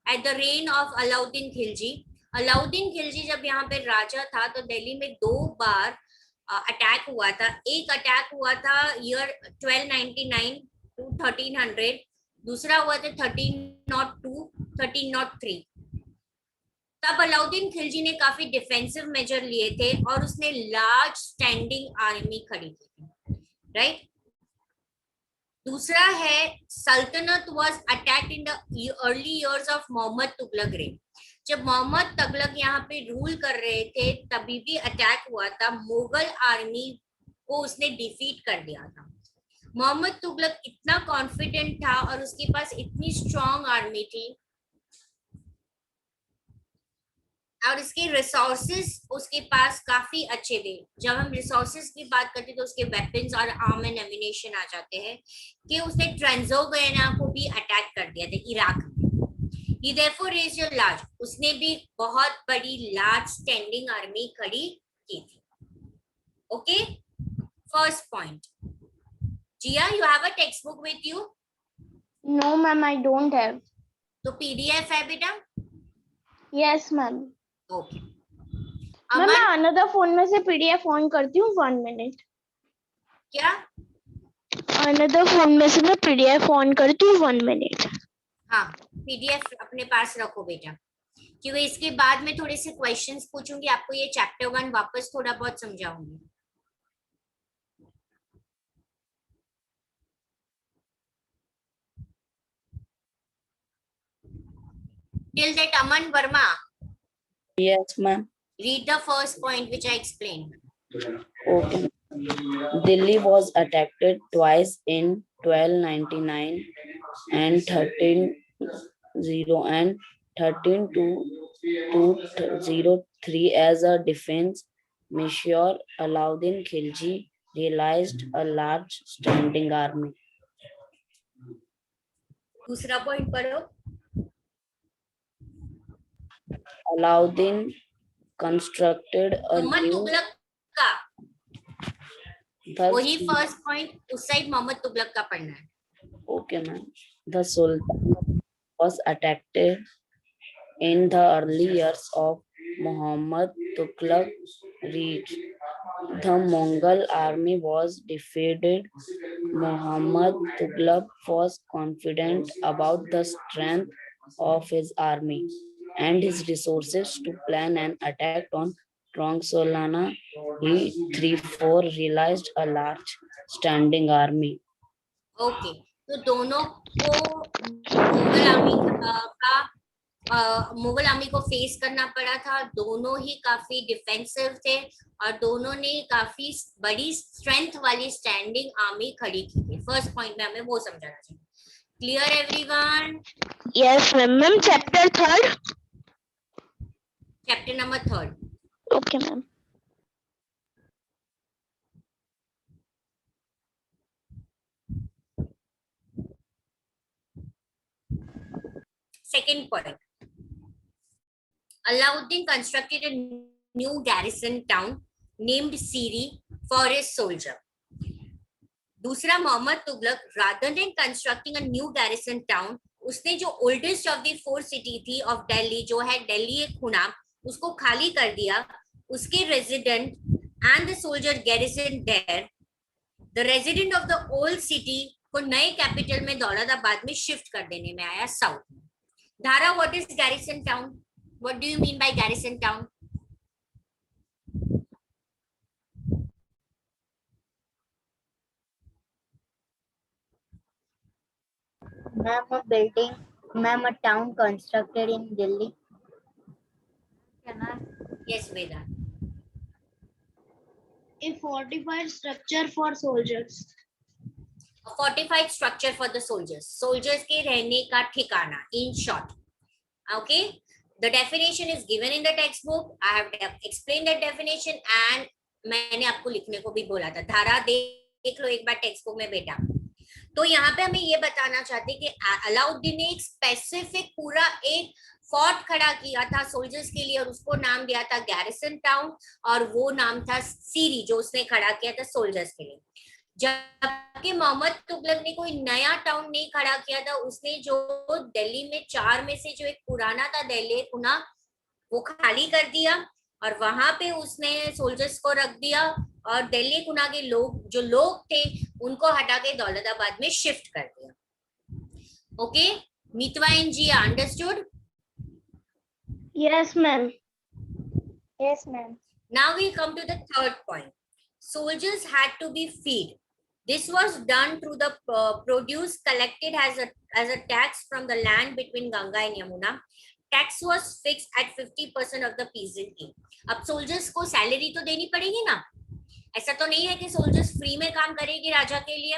at the reign of Alauddin Khilji. Alauddin Khilji जब यहाँ पे राजा था तो दिल्ली में 2 बार अटैक हुआ था। एक अटैक हुआ था ईयर 1299 to 1300, दूसरा हुआ था 1302 1303। तब अलाउद्दीन खिलजी ने काफी डिफेंसिव मेजर लिए थे और उसने लार्ज स्टैंडिंग आर्मी खड़ी की थी, राइट। दूसरा है सल्तनत was attacked in the early years of Muhammad Tughlaq reign. जब मोहम्मद तुगलक यहाँ पे रूल कर रहे थे तभी भी अटैक हुआ था, मुगल आर्मी को उसने डिफीट कर दिया था। मोहम्मद तुगलक इतना कॉन्फिडेंट था और उसके पास इतनी स्ट्रॉन्ग आर्मी थी और इसके रिसोर्सेज उसके पास काफी अच्छे थे। जब हम रिसोर्सेज की बात करते हैं तो उसके वेपन्स और आर्म एंड एम्युनिशन आ जाते हैं कि उसने ट्रांसोगुयाना को भी अटैक कर दिया था इराक में। He therefore raised a large, उसने भी बहुत बड़ी लार्ज स्टैंडिंग आर्मी खड़ी की थी। Okay, first point. Jiya, you have a textbook with you? No, ma'am, I don't have. तो PDF है बेटा? Yes, ma'am. ओके। मैम मैं अनदर फोन में से PDF ऑन करती हूँ 1 मिनट। क्या? अनदर फोन में से मैं PDF ऑन करती हूँ 1 मिनट। हाँ, PDF अपने पास रखो बेटा, क्योंकि इसके बाद में थोड़े से क्वेश्चंस पूछूंगी, आपको ये चैप्टर 1 वापस थोड़ा बहुत समझाऊंगी। Till that, Aman Verma. Yes, ma'am. Read the first point which I explained. Okay. Delhi was attacked twice in 1299 and 1300 and 1302 as a defense measure. Alauddin Khilji realized a large standing army. दूसरा point पढ़ो। Alauddin constructed a Muhammad new. Tughlaq का The वही first point उस side Muhammad Tughlaq का पढ़ना है। Okay, ma'am. The Sultan was attacked in the early years of Muhammad Tughlaq's reign. The Mongol army was defeated. Muhammad Tughlaq was confident about the strength of his army and his resources to plan an attack on Trongsolana. He 3-4 realized a large standing army. Okay, तो दोनों को Mughal army को face करना पड़ा था। दोनों ही काफी defensive थे और दोनों ने काफी बड़ी स्ट्रेंथ वाली स्टैंडिंग आर्मी खड़ी की थी। फर्स्ट पॉइंट में हमें वो समझाना चाहिए। Clear everyone? Yes ma'am. Chapter 3, chapter number 3। Okay ma'am. Second point, Alauddin constructed a new garrison town named Siri for his soldier. दूसरा, Mohammad Tughlaq rather than constructing a new garrison town, उसने जो oldest of the 4 city थी of Delhi, जो है दिल्ली एक खुना, उसको खाली कर दिया। उसके resident and the soldier garrison there, the resident of the old city को नए कैपिटल में दौलताबाद में शिफ्ट कर देने में आया साउथ में। धारा, what is garrison town? What do you mean by garrison town? Ma'am, a building, ma'am, a town constructed in Delhi. Yes, Veda. A fortified structure for soldiers. A fortified structure for the soldiers. Soldiers के रहने का ठिकाना, in short. Okay. The definition is given in the textbook. I have explained that definition and मैंने आपको लिखने को भी बोला था. धारा देख लो एक बार टेक्स्ट बुक में बेटा. तो यहाँ पे हमें ये बताना चाहते हैं कि अलाउद्दीन ने एक स्पेसिफिक पूरा एक फोर्ट खड़ा किया था सोल्जर्स के लिए और उसको नाम दिया था गैरिसन टाउन और वो नाम था सीरी जो उसने खड़ा किया था सोल्जर्स के लिए. जबकि मोहम्मद तुगलक ने कोई नया टाउन नहीं खड़ा किया था. उसने जो दिल्ली में 4 में से जो एक पुराना था दिल्ली कुना वो खाली कर दिया और वहां पे उसने सोल्जर्स को रख दिया और दिल्ली कुना के जो लोग थे उनको हटा के दौलताबाद में शिफ्ट कर दिया. Okay Mitwa and Jiya, understood? Yes, ma'am. Yes, ma'am. Now we come to the third point. Soldiers had to be fed. This was done through the produce collected as a tax from the land between Ganga and Yamuna. Tax was fixed at 50% of the peasant yield. अब soldiers को salary तो देनी पड़ेगी ना. ऐसा तो नहीं है कि सोल्जर्स फ्री में काम करेगी राजा के लिए.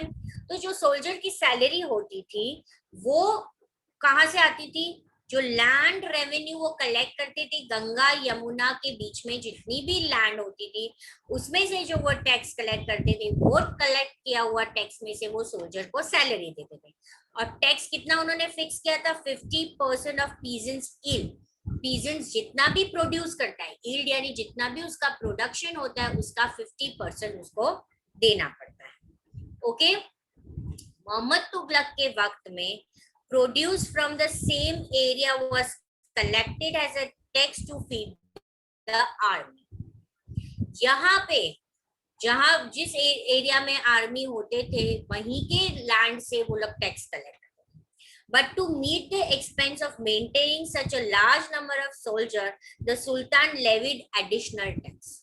तो जो सोल्जर की सैलरी होती थी वो कहाँ से आती थी? जो लैंड रेवेन्यू वो कलेक्ट करते थे गंगा यमुना के बीच में जितनी भी लैंड होती थी उसमें से जो वो टैक्स कलेक्ट करते थे वो कलेक्ट किया हुआ टैक्स में से वो सोल्जर को सैलरी देते थे. और टैक्स कितना उन्होंने फिक्स किया था? 50% ऑफ पीजेंट्स यील्ड. पीजेंट्स जितना भी प्रोड्यूस करता है, यील्ड यानी जितना भी उसका प्रोडक्शन होता है उसका 50% उसको देना पड़ता है. ओके मोहम्मद तुगलक के वक्त में produce from the same area was collected as a tax to feed the army. यहाँ पे जहाँ जिस एरिया में आर्मी होते थे वहीं के लैंड से वो लोग टैक्स कलेक्ट करते थे. But to meet the expense of maintaining such a large number of soldiers, the Sultan levied additional tax.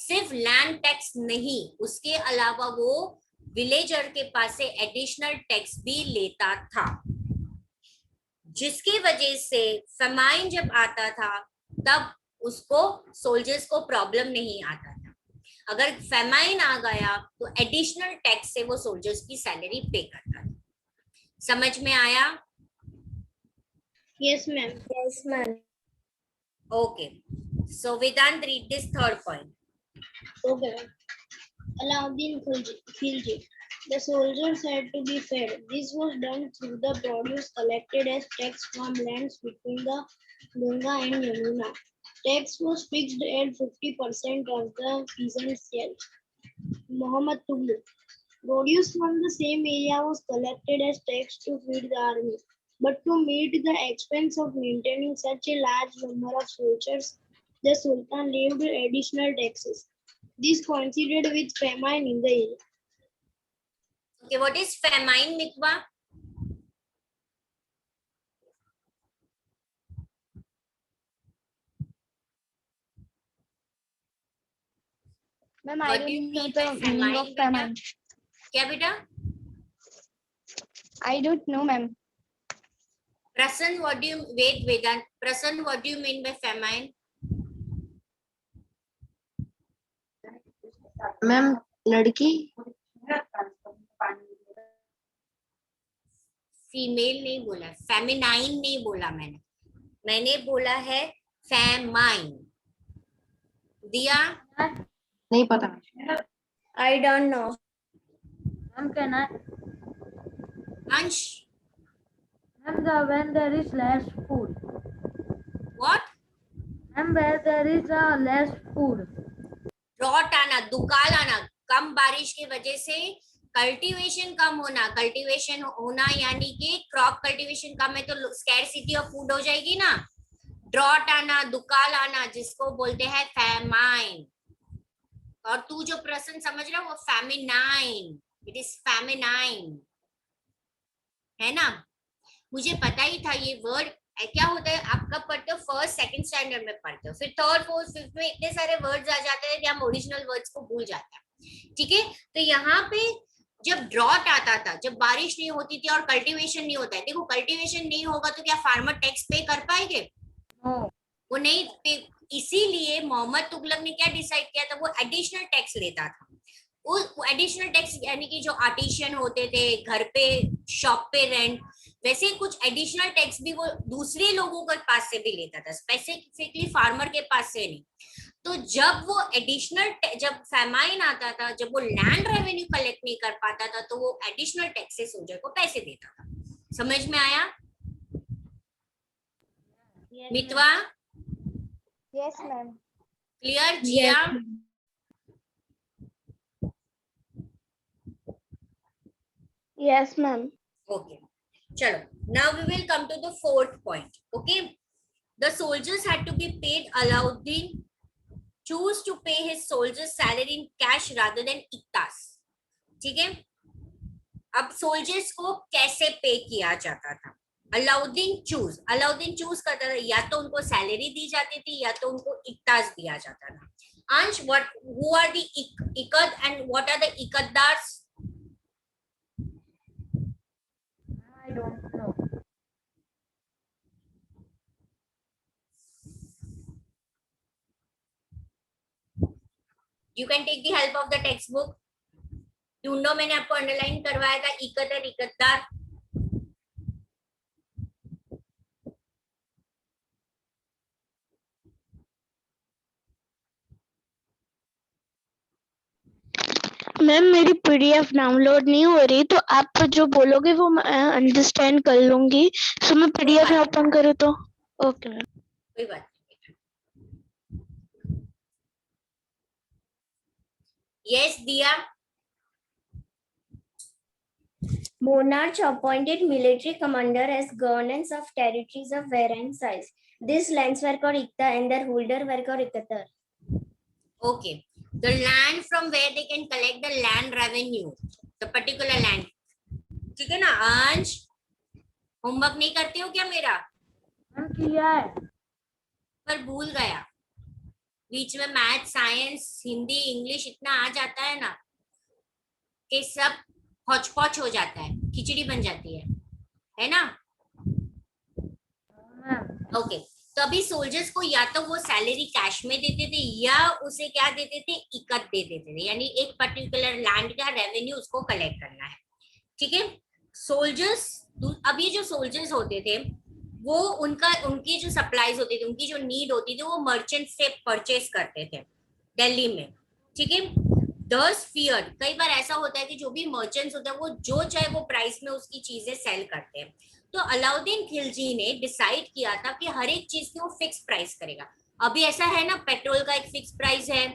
सिर्फ लैंड टैक्स नहीं, उसके अलावा वो विलेजर के पास से एडिशनल टैक्स भी लेता था, जिसकी वजह से फेमाइन जब आता था तब उसको सोल्जर्स को प्रॉब्लम नहीं आता था. अगर फेमाइन आ गया तो एडिशनल टैक्स से वो सोल्जर्स की सैलरी पे करता था. समझ में आया? Yes, ma'am. Yes, ma'am. Okay. So Vedant, read this third point. Okay. Alauddin Khilji. The soldiers had to be fed. This was done through the produce collected as tax from lands between the Ganga and Yamuna. Tax was fixed at 50% of the peasants' yield. Muhammad Tughlaq. Produce from the same area was collected as tax to feed the army. But to meet the expense of maintaining such a large number of soldiers, the Sultan levied additional taxes. This coincided with famine in the area. Okay, what is famine, Mitwa? Ma'am, What I do you don't know mean the by meaning of famine, famine. क्या बेटा? I don't know, ma'am. Prasan, what do you wait, Vedant? Prasan, what do you mean by famine? Ma'am लड़की. Female नहीं बोला, feminine नहीं बोला मैंने बोला है फेमाइन. दिया? नहीं पता. I don't know. Ma'am, can I? अंश? Ma'am, when there is less food. What? Ma'am, where there is less food. Drought आना, दुकाल आना, कम बारिश की वजह से कल्टीवेशन कम होना. कल्टीवेशन होना यानी कि क्रॉप कल्टीवेशन कम है तो स्कैरसिटी ऑफ फूड हो जाएगी ना. ड्रॉट आना, दुकाल आना जिसको बोलते हैं फैमाइन. और तू जो प्रश्न समझ रहा है वो फेमिनाइन. इट इज फेमिनाइन, है ना. मुझे पता ही था ये वर्ड क्या होता है. आप कब पढ़ते हो? फर्स्ट सेकंड स्टैंडर्ड में पढ़ते हो, फिर थर्ड फोर्थ फिफ्थ में इतने सारे वर्ड्स आ जाते हैं कि हम ओरिजिनल वर्ड्स को भूल जाते हैं. ठीक है, तो यहाँ पे जब ड्रॉट आता था, जब बारिश नहीं होती थी और कल्टीवेशन नहीं होता है. देखो कल्टीवेशन नहीं होगा तो क्या फार्मर टैक्स पे कर पाएंगे? वो नहीं पे. इसीलिए मोहम्मद तुगलक ने क्या डिसाइड किया था? वो एडिशनल टैक्स लेता था. वो एडिशनल टैक्स यानी कि जो आर्टिशियन होते थे, घर पे शॉप पे रेंट, वैसे कुछ एडिशनल टैक्स भी वो दूसरे लोगों के पास से भी लेता था, स्पेसिफिकली फार्मर के पास से नहीं। तो जब वो एडिशनल, जब फैमाइन आता था, जब वो लैंड रेवेन्यू कलेक्ट नहीं कर पाता था, तो वो एडिशनल टैक्स से सोल्जर को पैसे देता था। समझ में आया? Mitwa? Yes ma'am. Clear? Jiya? Yes ma'am. Okay. Chalo. Now we will come to the fourth point. Okay. The soldiers had to be paid. Alauddin choose to pay his soldiers salary in cash rather than iktas. ठीक है? अब soldiers को कैसे पे किया जाता था? Alauddin choose करता था, या तो उनको सैलरी दी जाती थी या तो उनको इक्तास दिया जाता था। अंश, who are the इकद and what are the इकद्दार्स? I don't know. You can take the help of the textbook. ढूंढो, मैंने आपको अंडरलाइन करवाया था इकद और इकद्दार। मैम मेरी पीडीएफ डाउनलोड नहीं हो रही, तो आप जो बोलोगे वो मैं अंडरस्टैंड कर लूंगी। सो मैं पीडीएफ ओपन करूँ तो? Okay ma'am. कोई बात नहीं। यस दिया? Monarch appointed military commander as governance of territories of varying size. These lands were called Ikta and their holder were called Ikatar. Okay. The land from where they can collect the land revenue, the particular land. ठीक है ना? अंश, homework नहीं करते हो क्या मेरा? Ma'am किया है पर भूल गया। बीच में मैथ, साइंस, हिंदी, इंग्लिश इतना आ जाता है ना कि सब हौच-पौच हो जाता है, खिचड़ी बन जाती है ना? ओके। तो अभी सोल्जर्स को या तो वो सैलरी कैश में देते थे या उसे क्या देते थे, इकत दे देते थे, यानी एक पर्टिकुलर लैंड का रेवेन्यू उसको कलेक्ट करना है। ठीक है? सोल्जर्स, अब ये जो सोल्जर्स होते थे वो उनकी जो सप्लाईज होती थी, उनकी जो नीड होती थी, वो मर्चेंट से परचेस करते थे दिल्ली में। ठीक है? दस फियर्ड, कई बार ऐसा होता है कि जो भी मर्चेंट्स होता है वो जो चाहे वो प्राइस में उसकी चीजें सेल करते हैं। तो अलाउद्दीन खिलजी ने डिसाइड किया था कि हर एक चीज की वो फिक्स प्राइस करेगा। अभी ऐसा है ना, पेट्रोल का एक फिक्स प्राइस है,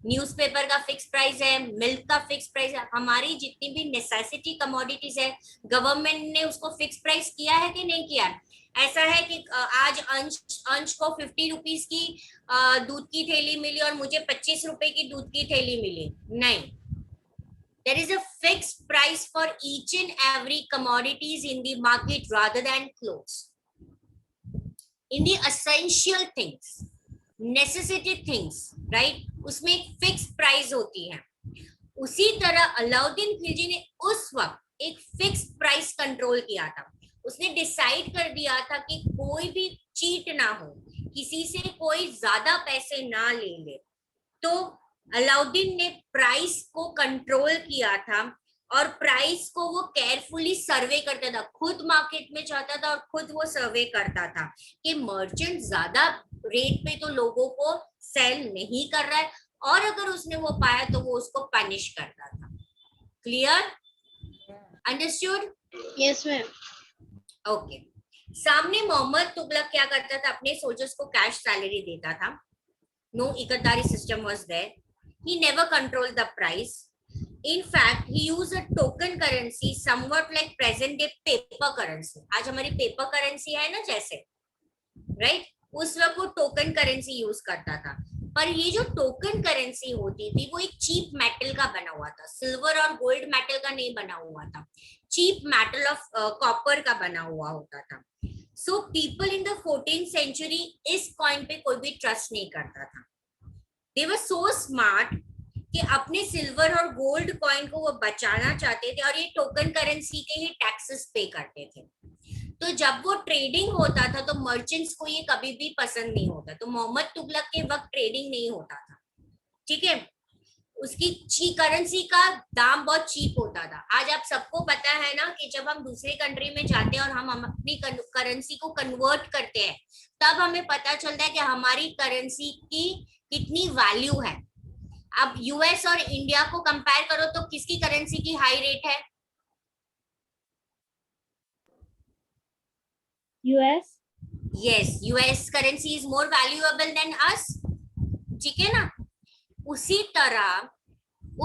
न्यूज़पेपर का फिक्स प्राइस है, मिल्क का फिक्स प्राइस है, हमारी जितनी भी नेसेसिटी कमोडिटीज है गवर्नमेंट ने उसको फिक्स प्राइस किया है कि नहीं किया? ऐसा है कि आज अंश को 50 रुपीज की दूध की थैली मिली और मुझे 25 रुपए की दूध की थैली मिली? नहीं। There is a fixed price for each and every commodities in the market rather than clothes. In the essential things, necessity things, right? उसमें एक fixed price होती है। उसी तरह अलाउद्दीन खिलजी ने उस वक्त एक fixed price कंट्रोल किया था। उसने डिसाइड कर दिया था कि कोई भी चीट ना हो, किसी से कोई ज्यादा पैसे ना ले ले। तो अलाउद्दीन ने प्राइस को कंट्रोल किया था और प्राइस को वो केयरफुली सर्वे करता था, खुद मार्केट में जाता था और खुद वो सर्वे करता था कि मर्चेंट ज्यादा रेट पे तो लोगों को सेल नहीं कर रहा है, और अगर उसने वो पाया तो वो उसको पनिश करता था। Clear? Understood? Yes ma'am. Okay. सामने मोहम्मद तुगलक क्या करता था, अपने सोल्जर्स को कैश सैलरी देता था। नो इकतदारी system was there. He never controlled the price. In fact, he used a token currency somewhat like present day paper currency. आज हमारी पेपर करेंसी है ना जैसे, राइट? उस वक्त वो टोकन करेंसी यूज करता था। पर ये जो टोकन करेंसी होती थी वो एक चीप मेटल का बना हुआ था, सिल्वर और गोल्ड मेटल का नहीं बना हुआ था, चीप मेटल ऑफ कॉपर का बना हुआ होता था। So people in the 14th century इस कॉइन पे कोई भी ट्रस्ट नहीं करता था। They were so smart कि अपने सिल्वर और गोल्ड कॉइन को वो बचाना चाहते थे और ये टोकन करेंसी के ही टैक्सेस पे करते थे। तो जब वो ट्रेडिंग होता था तो मर्चेंट्स को ये कभी भी पसंद नहीं होता। तो मोहम्मद तुगलक के वक्त ट्रेडिंग नहीं होता था। ठीक है? उसकी करेंसी का दाम बहुत चीप होता था। आज आप सबको पता है ना कि जब हम दूसरे कंट्री में जाते हैं और हम अपनी करेंसी को कन्वर्ट करते हैं, तब हमें पता चलता है कि हमारी करेंसी की कितनी वैल्यू है। अब यूएस और इंडिया को कंपेयर करो तो किसकी करेंसी की हाई रेट है? US. Yes, US currency is more valuable than us, ठीक है ना। उसी तरह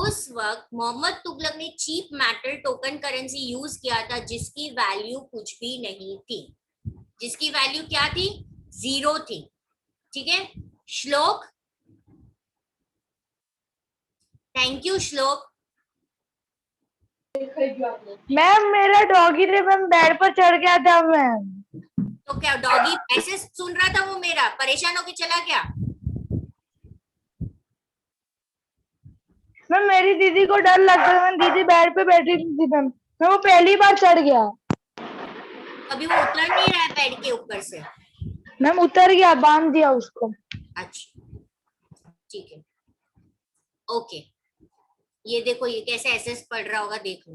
उस वक्त मोहम्मद तुगलक ने cheap metal token currency use किया था, जिसकी वैल्यू कुछ भी नहीं थी। जिसकी वैल्यू क्या थी? 0 थी, ठीक है। श्लोक, थैंक यू श्लोक। मैम मेरा डॉगी ने मैम बेड पर चढ़ गया था मैम। तो क्या डॉगी ऐसे सुन रहा था वो मेरा, परेशान होके चला गया? मैम मेरी दीदी को डर लगता है मैम, दीदी बेड पे बैठी थी मैम, वो पहली बार चढ़ गया। अभी वो उतर नहीं रहा है बेड के ऊपर से? मैम उतर गया, बांध दिया उसको। अच्छा ठीक है, ओके। ये देखो ये कैसे एसएस पढ़ रहा होगा, देख लो।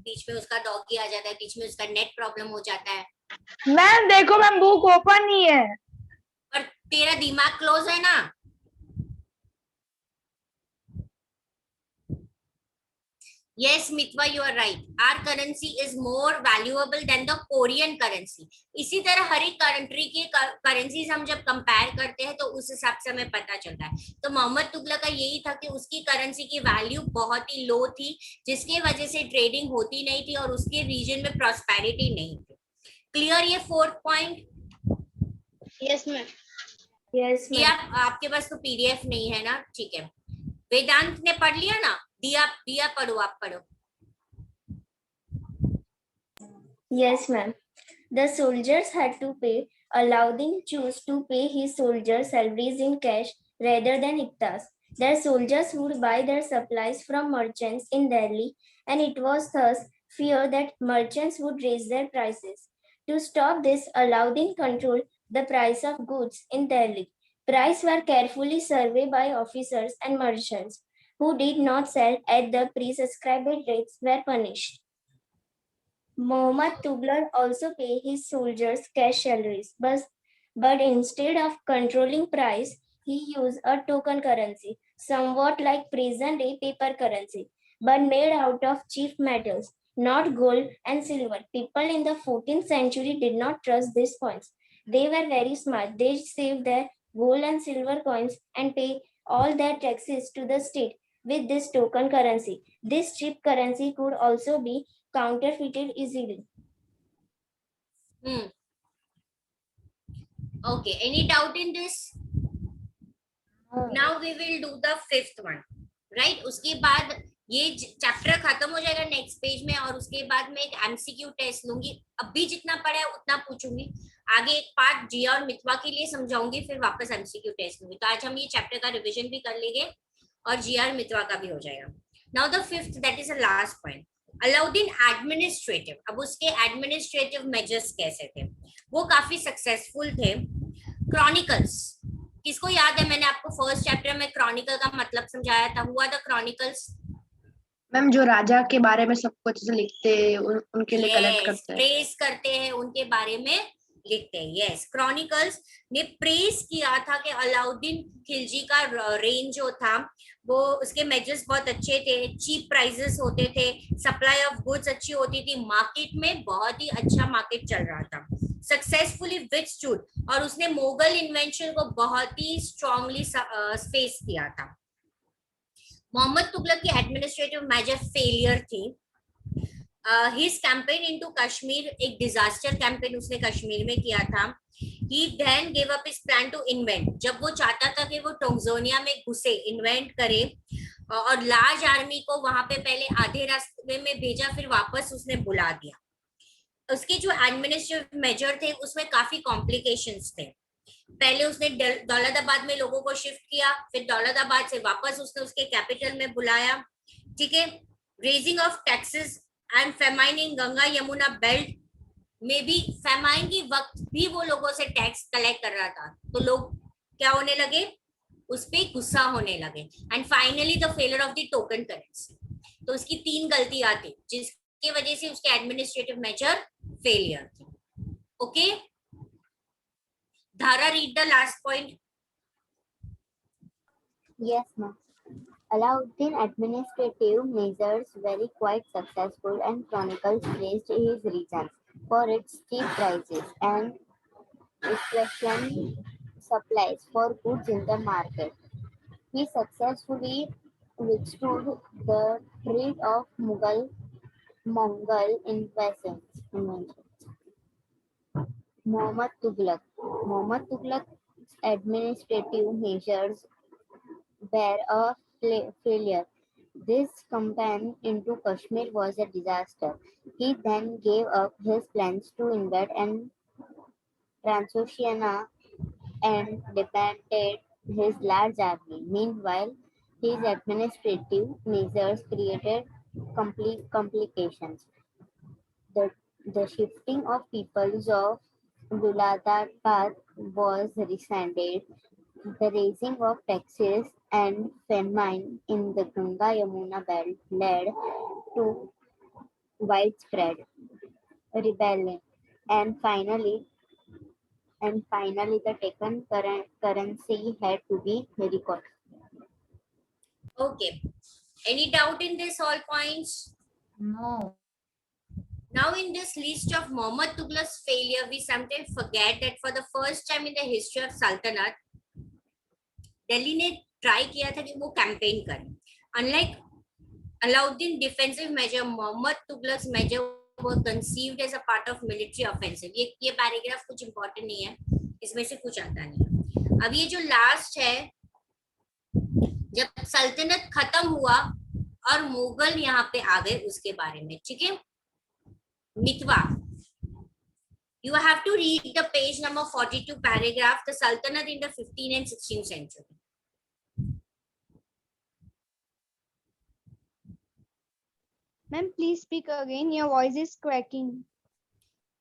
बीच में उसका डॉगी आ जाता है, बीच में उसका नेट प्रॉब्लम हो जाता है। मैम देखो मैम बुक ओपन नहीं है। पर तेरा दिमाग क्लोज है ना। Yes, Mitwa, you are right. Our currency is more valuable than the Korean currency. इसी तरह हर एक कंट्री की करेंसीज हम जब कंपेयर करते हैं तो उस हिसाब से हमें पता चलता है। तो मोहम्मद तुगलक का यही था कि उसकी करेंसी की वैल्यू बहुत ही लो थी, जिसकी वजह से ट्रेडिंग होती नहीं थी और उसके रीजन में प्रॉस्पेरिटी नहीं थी। क्लियर ये 4th point? Yes ma'am. Yes ये आपके पास तो पीडीएफ नहीं है ना, ठीक है। वेदांत ने पढ़ लिया ना? दिया पढ़ो, आप पढ़ो। Yes, ma'am. The soldiers had to pay. Alauddin chose to pay his soldiers' salaries in cash rather than iktas. Their soldiers would buy their supplies from merchants in Delhi, and it was thus feared that merchants would raise their prices. To stop this, Alauddin controlled the price of goods in Delhi. Prices were carefully surveyed by officers, and merchants who did not sell at the prescribed rates were punished. Muhammad Tughlaq also paid his soldiers cash salaries, but instead of controlling price, he used a token currency, somewhat like present-day paper currency, but made out of cheap metals, not gold and silver. People in the 14th century did not trust these coins. They were very smart. They saved their gold and silver coins and paid all their taxes to the state with this token currency. This cheap currency could also be counterfeited easily. Okay, any doubt in this? Now we will do the 5th one, right? उसके बाद ये chapter खत्म हो जाएगा next page में, और उसके बाद मैं एक एमसीक्यू टेस्ट लूंगी। अभी जितना पढ़ा है उतना पूछूंगी, आगे एक पार्ट जिया और मितवा के लिए समझाऊंगी, फिर वापस एमसीक्यू टेस्ट लूंगी। तो आज हम ये चैप्टर का रिविजन भी कर लेंगे और जिया और मितवा का भी हो जाएगा। Now the 5th, that is the last point, Alauddin administrative. अब उसके एडमिनिस्ट्रेटिव मेजर्स कैसे थे? वो काफी सक्सेसफुल थे। क्रॉनिकल्स, किसको याद है? मैंने आपको फर्स्ट चैप्टर में क्रॉनिकल का मतलब समझाया था। हुआ द क्रॉनिकल्स? मैम जो राजा के बारे में सब कुछ लिखते हैं, उनके लिए कलेक्ट करते हैं, प्रेस करते हैं, उनके बारे में लिखते हैं। यस, क्रॉनिकल्स ने प्रेस किया था कि अलाउद्दीन खिलजी का रेंज जो था वो, उसके मेजर्स बहुत अच्छे थे, चीप प्राइसेस होते थे, सप्लाई ऑफ गुड्स अच्छी होती थी, मार्केट में बहुत ही अच्छा मार्केट चल रहा था, सक्सेसफुली विथस्टूड, और उसने मुगल इन्वेंशन को बहुत ही स्ट्रांगली फेस किया था। मोहम्मद तुगलक की एडमिनिस्ट्रेटिव मेजर फेलियर थी। हिज कैंपेन इनटू कश्मीर, एक डिजास्टर कैंपेन उसने कश्मीर में किया था। He then gave up his plan to invent. जब वो चाहता था कि वो टोंगजोनिया में घुसे, इन्वेंट करे और लार्ज आर्मी को वहां पे पहले आधे रास्ते में भेजा, फिर वापस उसने बुला दिया। उसके जो एडमिनिस्ट्रेटिव मेजर थे उसमें काफी कॉम्प्लिकेशंस थे। पहले उसने दौलताबाद में लोगों को शिफ्ट किया, फिर दौलताबाद से वापस उसने उसके कैपिटल में बुलाया, ठीक है। Raising of taxes and famine in Ganga Yamuna belt में भी, फेमाइन की वक्त भी वो लोगों से टैक्स कलेक्ट कर रहा था, तो लोग क्या होने लगे? उस पे गुस्सा होने लगे। And finally the failure of the token currency. तो उसकी 3 गलतियां थी जिसकी वजह से उसके एडमिनिस्ट्रेटिव मेजर फेलियर थे। ओके धारा, read the last point. Yes, ma'am. Alauddin administrative measures very quite successful and chronicles praised his reasons for its cheap prices and efficient supplies for goods in the market. He successfully withstood the threat of Mongol invasions. Muhammad Tughlaq's administrative measures were a failure. This campaign into Kashmir was a disaster. He then gave up his plans to invade and Transoxiana and disbanded his large army. Meanwhile, his administrative measures created complications. The, the shifting of peoples of Viladabad was rescinded. The raising of taxes and famine in the Ganga Yamuna belt led to widespread rebellion, and finally, the taken currency had to be recalled. Okay, any doubt in this all points? No. Now in this list of Muhammad Tughlaq's failure, we sometimes forget that for the first time in the history of Sultanate, Delhi ने try किया था कि वो campaign करे. Unlike Alauddin defensive measure, Muhammad Tughlaq's measure were conceived as a part of military offensive. ये paragraph कुछ important नहीं है, इसमें से कुछ आता नहीं है. अब ये जो लास्ट है, जब सल्तनत खत्म हुआ और मुगल यहाँ पे आ गए उसके बारे में. ठीक है, मितवा, you have to read the page number 42 paragraph, the Sultanate in the 15th and 16th century. Ma'am, please speak again. Your voice is cracking.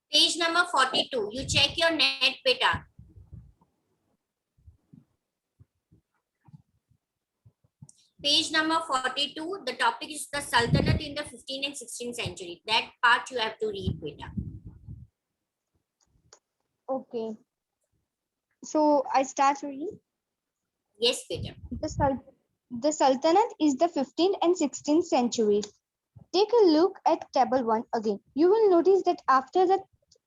Page number 42. You check your net, beta. Page number 42. The topic is the Sultanate in the 15th and 16th century. That part you have to read, beta. Okay. So I start reading. Yes, beta. The Sultanate is the 15th and 16th centuries. Take a look at table 1 again. You will notice that after the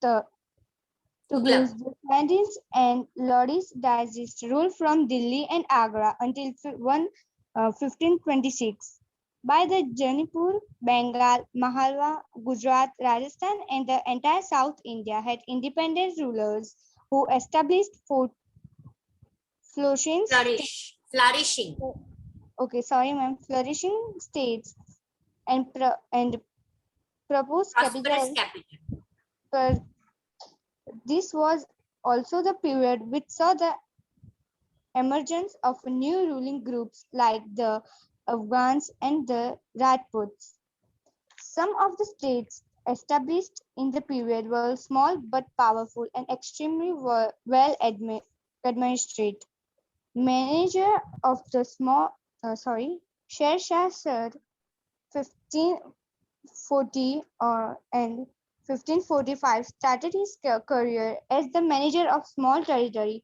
Tughlaqs, the Pandits and Lodis dynasties ruled from Delhi and Agra until 1526. By the Jaunpur, Bengal, Mahalwa, Gujarat, Rajasthan, and the entire South India had independent rulers who established flourishing states and proposed capital. This was also the period which saw the emergence of new ruling groups like the Afghans and the Rajputs. Some of the states established in the period were small but powerful and extremely well administered. Manager of the Sher Shah Sir 1540 and 1545 started his career as the manager of small territory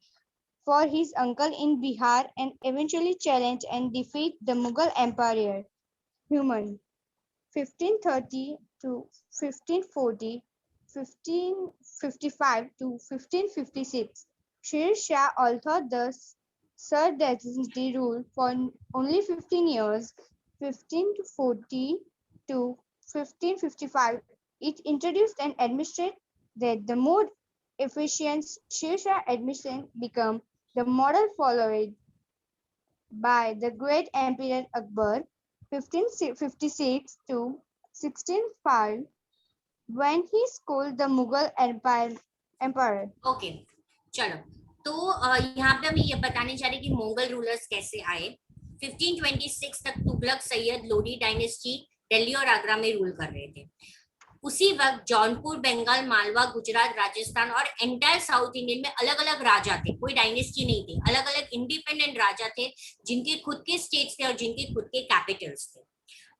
for his uncle in Bihar and eventually challenged and defeated the Mughal Emperor Humayun. 1530 to 1540, 1555 to 1556. Sher Shah, although the Sir dynasty ruled for only 15 years, 1540 to 1555, it introduced and administered that the more efficient Sher Shah administration became the model followed by the great Emperor Akbar 1556 to 1605 when he schooled the Mughal Emperor. Okay, चलो तो यहाँ पे हम ये बताने जा रहे हैं कि मुगल रूलर्स कैसे आए. 1526 तक तुगलक सैयद लोडी डायनेस्टी दिल्ली और आगरा में रूल कर रहे थे. उसी वक्त जौनपुर, बंगाल, मालवा, गुजरात, राजस्थान और एंटायर साउथ इंडियन में अलग अलग राजा थे, कोई डायनेस्टी नहीं थी, अलग अलग इंडिपेंडेंट राजा थे जिनके खुद के स्टेट्स थे और जिनके खुद के कैपिटल्स थे।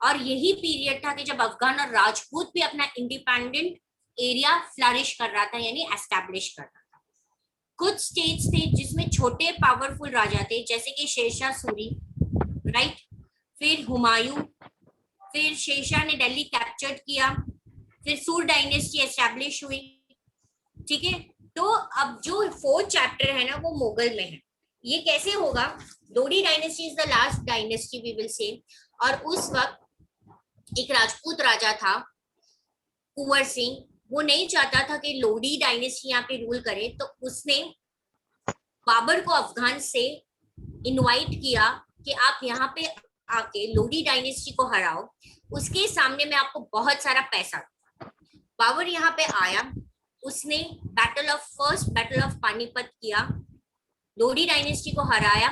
और यही पीरियड था कि जब अफगान और राजपूत भी अपना इंडिपेंडेंट एरिया फ्लरिश कर रहा था, यानी एस्टैब्लिश कर रहा था। कुछ स्टेट्स थे जिसमें छोटे पावरफुल राजा थे, जैसे कि शेरशाह सूरी, राइट, फिर हुमायूं, फिर शेरशाह ने दिल्ली कैप्चर किया, फिर सूर डायनेस्टी एस्टैब्लिश हुई, ठीक है। तो अब जो फोर्थ चैप्टर है ना वो मुगल में है। ये कैसे होगा? Lodi dynasty is the last dynasty we will say, और उस वक्त एक राजपूत राजा था कुंवर सिंह, वो नहीं चाहता था कि लोडी डायनेस्टी यहाँ पे रूल करे, तो उसने बाबर को अफगान से इनवाइट किया कि आप यहाँ पे आके लोडी डायनेस्टी को हराओ, उसके सामने मैं आपको बहुत सारा पैसा। बाबर यहाँ पे आया, उसने फर्स्ट बैटल ऑफ पानीपत किया, लोडी डायनेस्टी को हराया,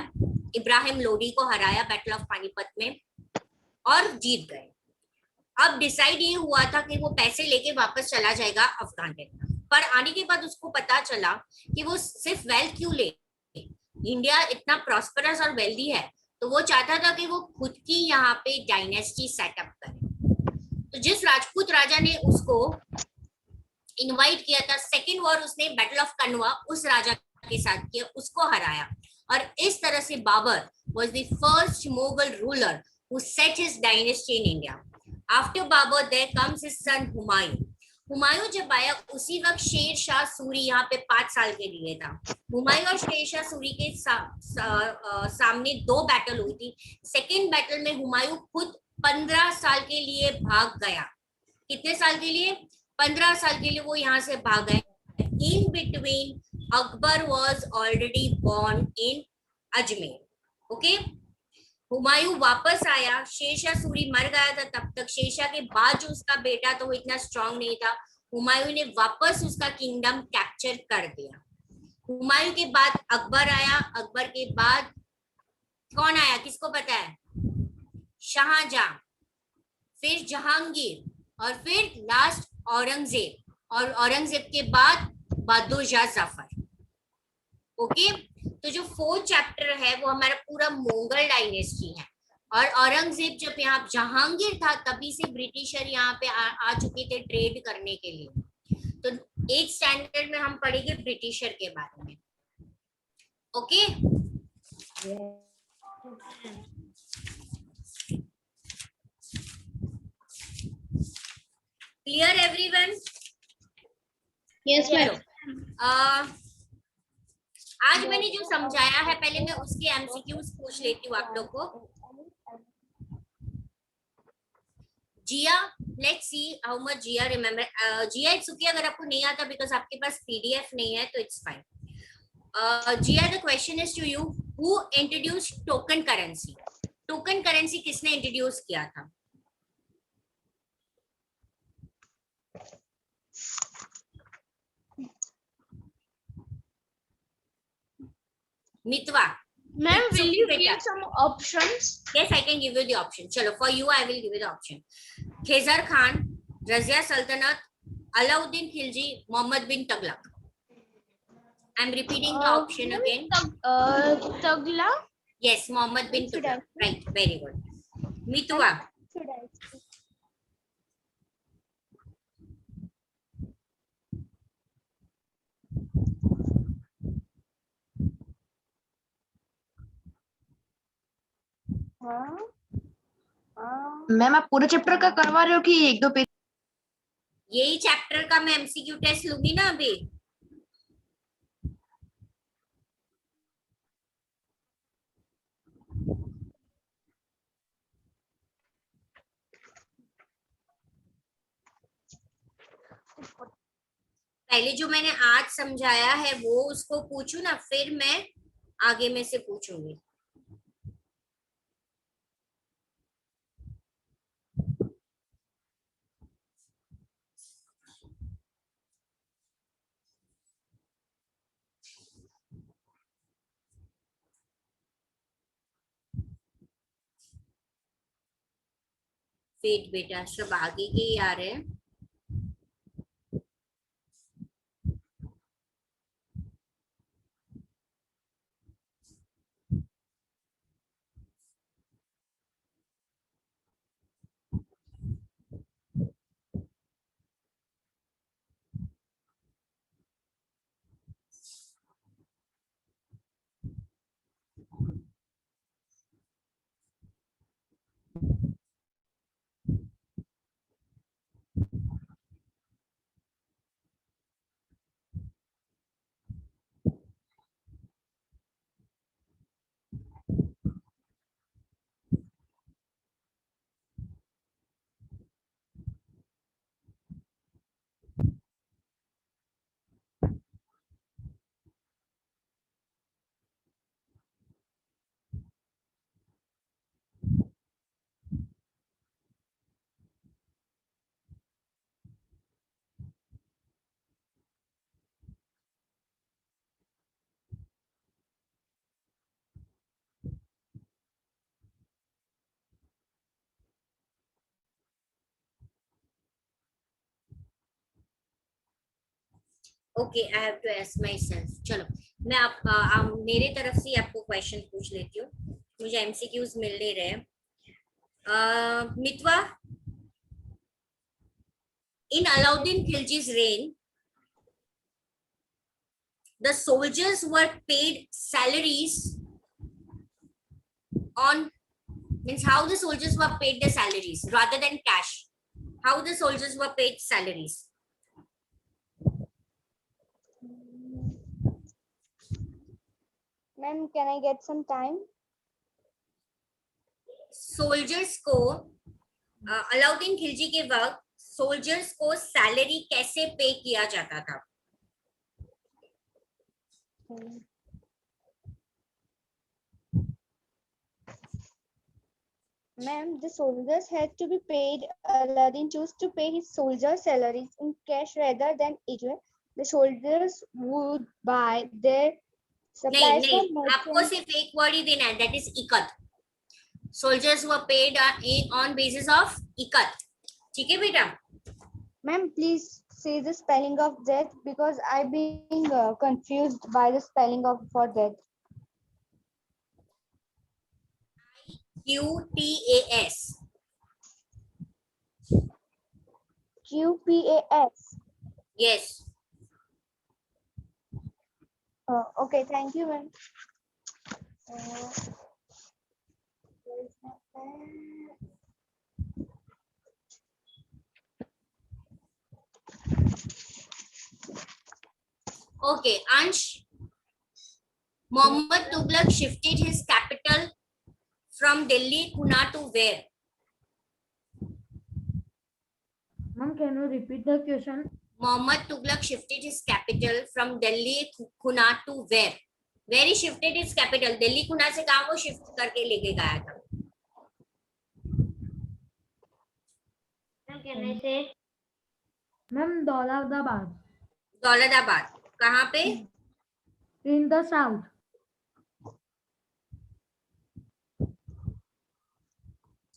इब्राहिम लोडी को हराया बैटल ऑफ पानीपत में और जीत गए। अब डिसाइड ये हुआ था कि वो पैसे लेके वापस चला जाएगा अफगान के, पर आने के बाद उसको पता चला कि वो सिर्फ वेल्थ क्यों ले, इंडिया इतना प्रॉस्परस और वेल्दी है, तो वो चाहता था कि वो खुद की यहाँ पे डायनेस्टी सेटअप करे। तो जिस राजपूत राजा ने उसको इनवाइट किया था, सेकेंड वॉर उसने बैटल ऑफ कनवा उस राजा के साथ किया, उसको हराया, और इस तरह से Babar was the first Mughal ruler who set his dynasty in India. After Babur, there comes his son Humayun. Humayun जब आया उसी वक्त शेर शाह सूरी यहाँ पे 5 साल के लिए था। हुमायूं और शेर शाह सूरी के सामने 2 बैटल हुई थी। सेकेंड बैटल में हुमायूं खुद 15 साल के लिए भाग गया। कितने साल के लिए? 15 साल के लिए वो यहाँ से भाग गए। In between, Akbar was already born in Ajmer, okay. Humayun वापस आया, शेरशाह सूरी मर गया था तब तक। शेरशाह के बाद जो उसका बेटा था वो इतना स्ट्रांग नहीं था, हुमायूं ने वापस उसका किंगडम कैप्चर कर दिया। हुमायूं के बाद अकबर आया, अकबर के बाद कौन आया, किसको पता है? शाहजहां, फिर जहांगीर और फिर लास्ट औरंगजेब, और औरंगजेब के बाद बहादुर शाह जफर, ओके। तो जो 4th चैप्टर है वो हमारा पूरा मुगल डायनेस्टी है, और औरंगजेब जब यहाँ जहांगीर था तभी से ब्रिटिशर यहाँ पे आ चुके थे ट्रेड करने के लिए। तो 8th स्टैंडर्ड में हम पढ़ेंगे ब्रिटिशर के बारे में, okay. Clear everyone? Yes ma'am. आज मैंने जो समझाया है पहले मैं उसके एमसीक्यूज पूछ लेती हूँ आप लोग को। Jiya, let's see how much Jiya remember. Jiya it's okay अगर आपको नहीं आता, बिकॉज आपके पास पीडीएफ नहीं है तो it's fine. Jiya, the question is to you, who introduced token currency? Token currency किसने इंट्रोड्यूस किया था? मितवा। Ma'am, will you give some options? Yes, I can give you the option. चलो, for you I will give you the option. खेजर Khan, Razia सल्तनत, अलाउद्दीन खिलजी, मोहम्मद बिन Tughlaq. I'm repeating the option again. Tugla. Yes, Mohammed bin Tughlaq. Right, very good. Mitwa. Ma'am आप पूरे chapter का करवा रहे हो कि 1-2 page? यही चैप्टर का मैं एमसीक्यू टेस्ट लूंगी ना अभी। पहले जो मैंने आज समझाया है वो उसको पूछू ना, फिर मैं आगे में से पूछूंगी। वेट बेटा, सब आगे के ही आ रहे हैं। Okay, I have to ask myself. चलो मैं मेरे तरफ से आपको क्वेश्चन पूछ लेती हूँ, मुझे एमसीक्यूज मिल नहीं रहे हैं. मितवा, in Alauddin Khilji's reign, the soldiers were paid salaries on, means how the soldiers were paid their salaries rather than cash. How the soldiers were paid salaries? Ma'am, can I get some time? Soldiers को अलाउद्दीन खिलजी के वक्त soldiers को salary कैसे पे किया जाता था? Ma'am, the soldiers had to be paid. Aladdin chose to pay his soldiers' salaries in cash rather than usual. The soldiers would buy their supplies नहीं, from आपको merchants. सिर्फ एक वर्ड ही देना है, that is ikat. Soldiers were paid on basis of ikat. ठीक है बेटा? Ma'am, please say the spelling of that because I've been confused by the spelling of for that. QTAS. QPAS. Yes. Okay, thank you, ma'am. Where is my pen? Okay, Ansh. Muhammad Tughlaq shifted his capital from Delhi Kuna to where? Ma'am, can you repeat the question? Muhammad Tughlaq shifted his capital from Delhi Kuna to where? Where he shifted his capital? Delhi Kuna से कहाँ वो shift करके लेके गया था? Can I say? Ma'am, Daulatabad. Daulatabad. कहाँ पे? In the south.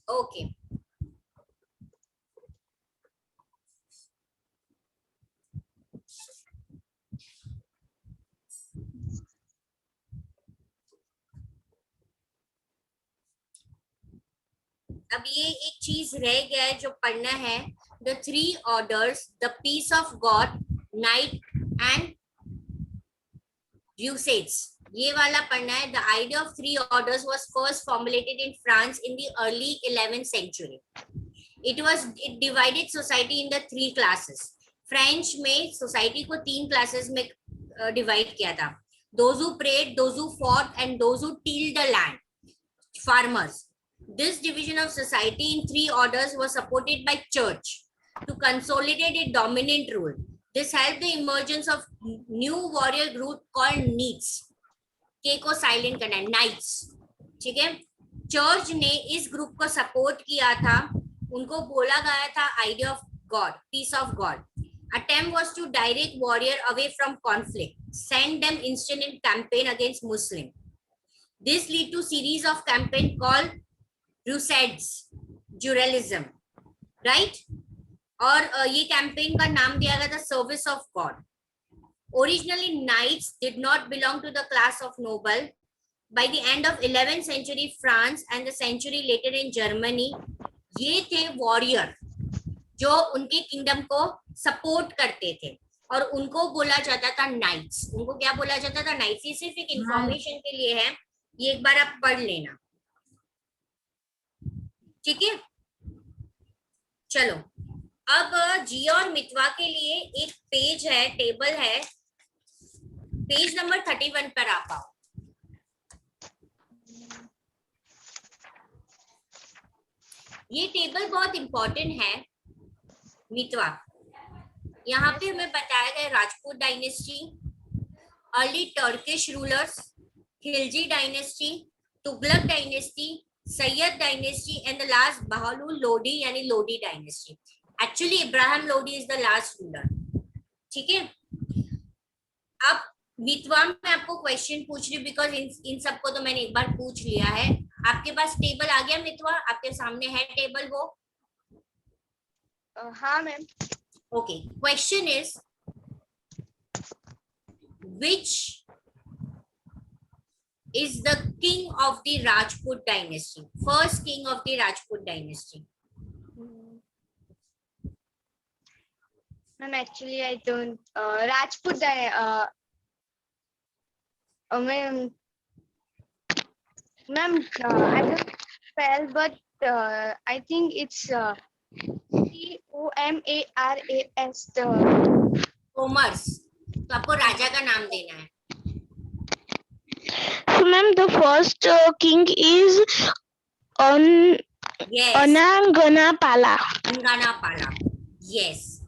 Okay. अब ये एक चीज रह गया है जो पढ़ना है. The three orders, the peace of God, night and usage. ये वाला पढ़ना है. The idea of three orders was first formulated in France in the early 11th century. It divided society in the three classes. French में society को तीन classes में divide किया था. Those who prayed, those who fought, and those who tilled the land, farmers. This division of society in three orders was supported by church to consolidate a dominant rule. This helped the emergence of new warrior group called knights. K को silent करना है, knights. ठीक है? Church ने इस group को support किया था. उनको बोला गया था idea of God, piece of God. Attempt was to direct warrior away from conflict, send them instant in campaign against Muslim. This lead to series of campaign called crusades, dualism, right? और ये campaign का नाम दिया गया था service of God. Originally, knights did not belong to the class of noble. By the end of 11th century France and the century later in Germany, ये थे warrior जो उनके किंगडम को सपोर्ट करते थे और उनको बोला जाता था knights. उनको क्या बोला जाता था? knights. ये सिर्फ एक इंफॉर्मेशन के लिए है, ये एक बार आप पढ़ लेना. ठीक है? चलो अब जी और मितवा के लिए एक पेज है, टेबल है. पेज नंबर 31 पर आप आओ. ये टेबल बहुत इंपॉर्टेंट है मितवा. यहाँ पे हमें बताया गया Rajput dynasty, early Turkish rulers, Khilji dynasty, Tughlaq dynasty, Sayyid dynasty and the last Bahadur Lodi यानी Lodi dynasty. Actually Ibrahim Lodi is the last ruler. ठीक है? अब मितवा मैं आपको क्वेश्चन पूछ रही हूँ बिकॉज इन सबको तो मैंने एक बार पूछ लिया है. आपके पास टेबल आ गया मितवा? आपके सामने है टेबल वो? हाँ ma'am. Okay, question is, which is the king of the Rajput dynasty, first king of the Rajput dynasty? Ma'am, actually, I don't. Rajput, ma'am, I don't spell, but I think it's Comaras. Commerce. तो आपको राजा का नाम देना है. So, ma'am, the first king is Yes. Ananganapala. Anganapala. Yes.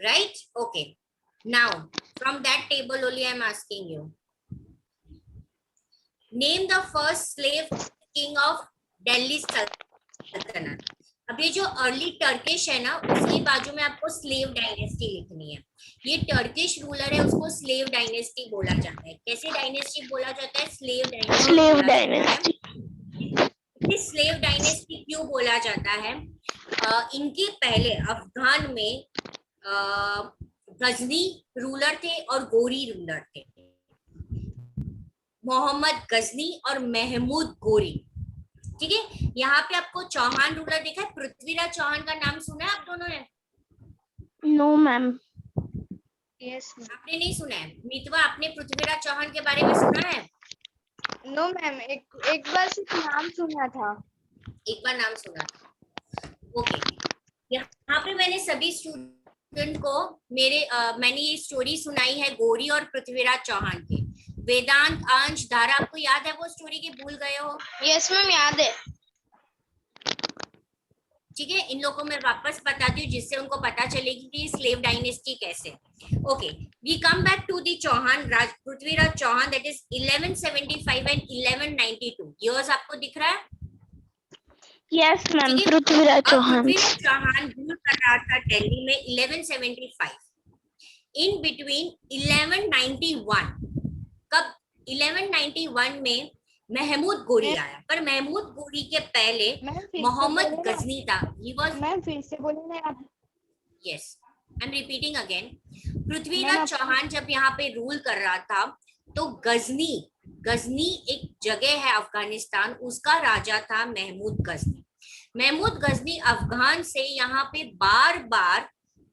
Right? Okay. Now, from that table only I am asking you. Name the first slave king of Delhi Sultanate. अब ये जो early Turkish है ना, उसके बाजू में आपको slave dynasty लिखनी है. ये टर्किश रूलर है, उसको स्लेव डायनेस्टी बोला जाता है. कैसे डायनेस्टी बोला जाता है? Slave dynasty. Slave dynasty. इस स्लेव डायनेस्टी क्यों बोला जाता है? इनके पहले अफगान में गजनी रूलर थे और गोरी रूलर थे. मोहम्मद गजनी और महमूद गोरी. ठीक है. यहाँ पे आपको चौहान रूलर देखा है. पृथ्वीराज चौहान का नाम सुना है आप दोनों ने? No, ma'am. Yes, ma'am. आपने नहीं सुना है? मितवा, आपने पृथ्वीराज चौहान के बारे में सुना है? No, ma'am. एक बार सिर्फ नाम सुना था. एक बार नाम सुना था. ओके. यहाँ पे मैंने सभी स्टूडेंट को मैंने ये स्टोरी सुनाई है गोरी और पृथ्वीराज चौहान की. वेदांत, अंश, धारा, आपको याद है वो स्टोरी के? भूल गए हो? यस मैम, याद है. ठीक है. इन लोगों को मैं वापस बताती हूँ जिससे उनको पता चलेगी कि स्लेव डायनेस्टी कैसे. Okay, we come back to the Chauhan, Prithviraj Chauhan, that is 1175 and 1192 years. आपको दिख रहा है? Yes, ma'am. Prithviraj Chauhan. Prithviraj Chauhan rule कर रहा था दिल्ली में 1175. इन बिटवीन 1191, कब? 1191 में महमूद गोरी आया. पर महमूद गोरी के पहले मोहम्मद गजनी था. He was. मैम फिर से बोले ना आप. Yes, I am repeating again. Prithviraj Chauhan जब यहाँ पे रूल कर रहा था तो गजनी एक जगह है अफगानिस्तान, उसका राजा था महमूद गजनी. महमूद गजनी अफगान से यहाँ पे बार बार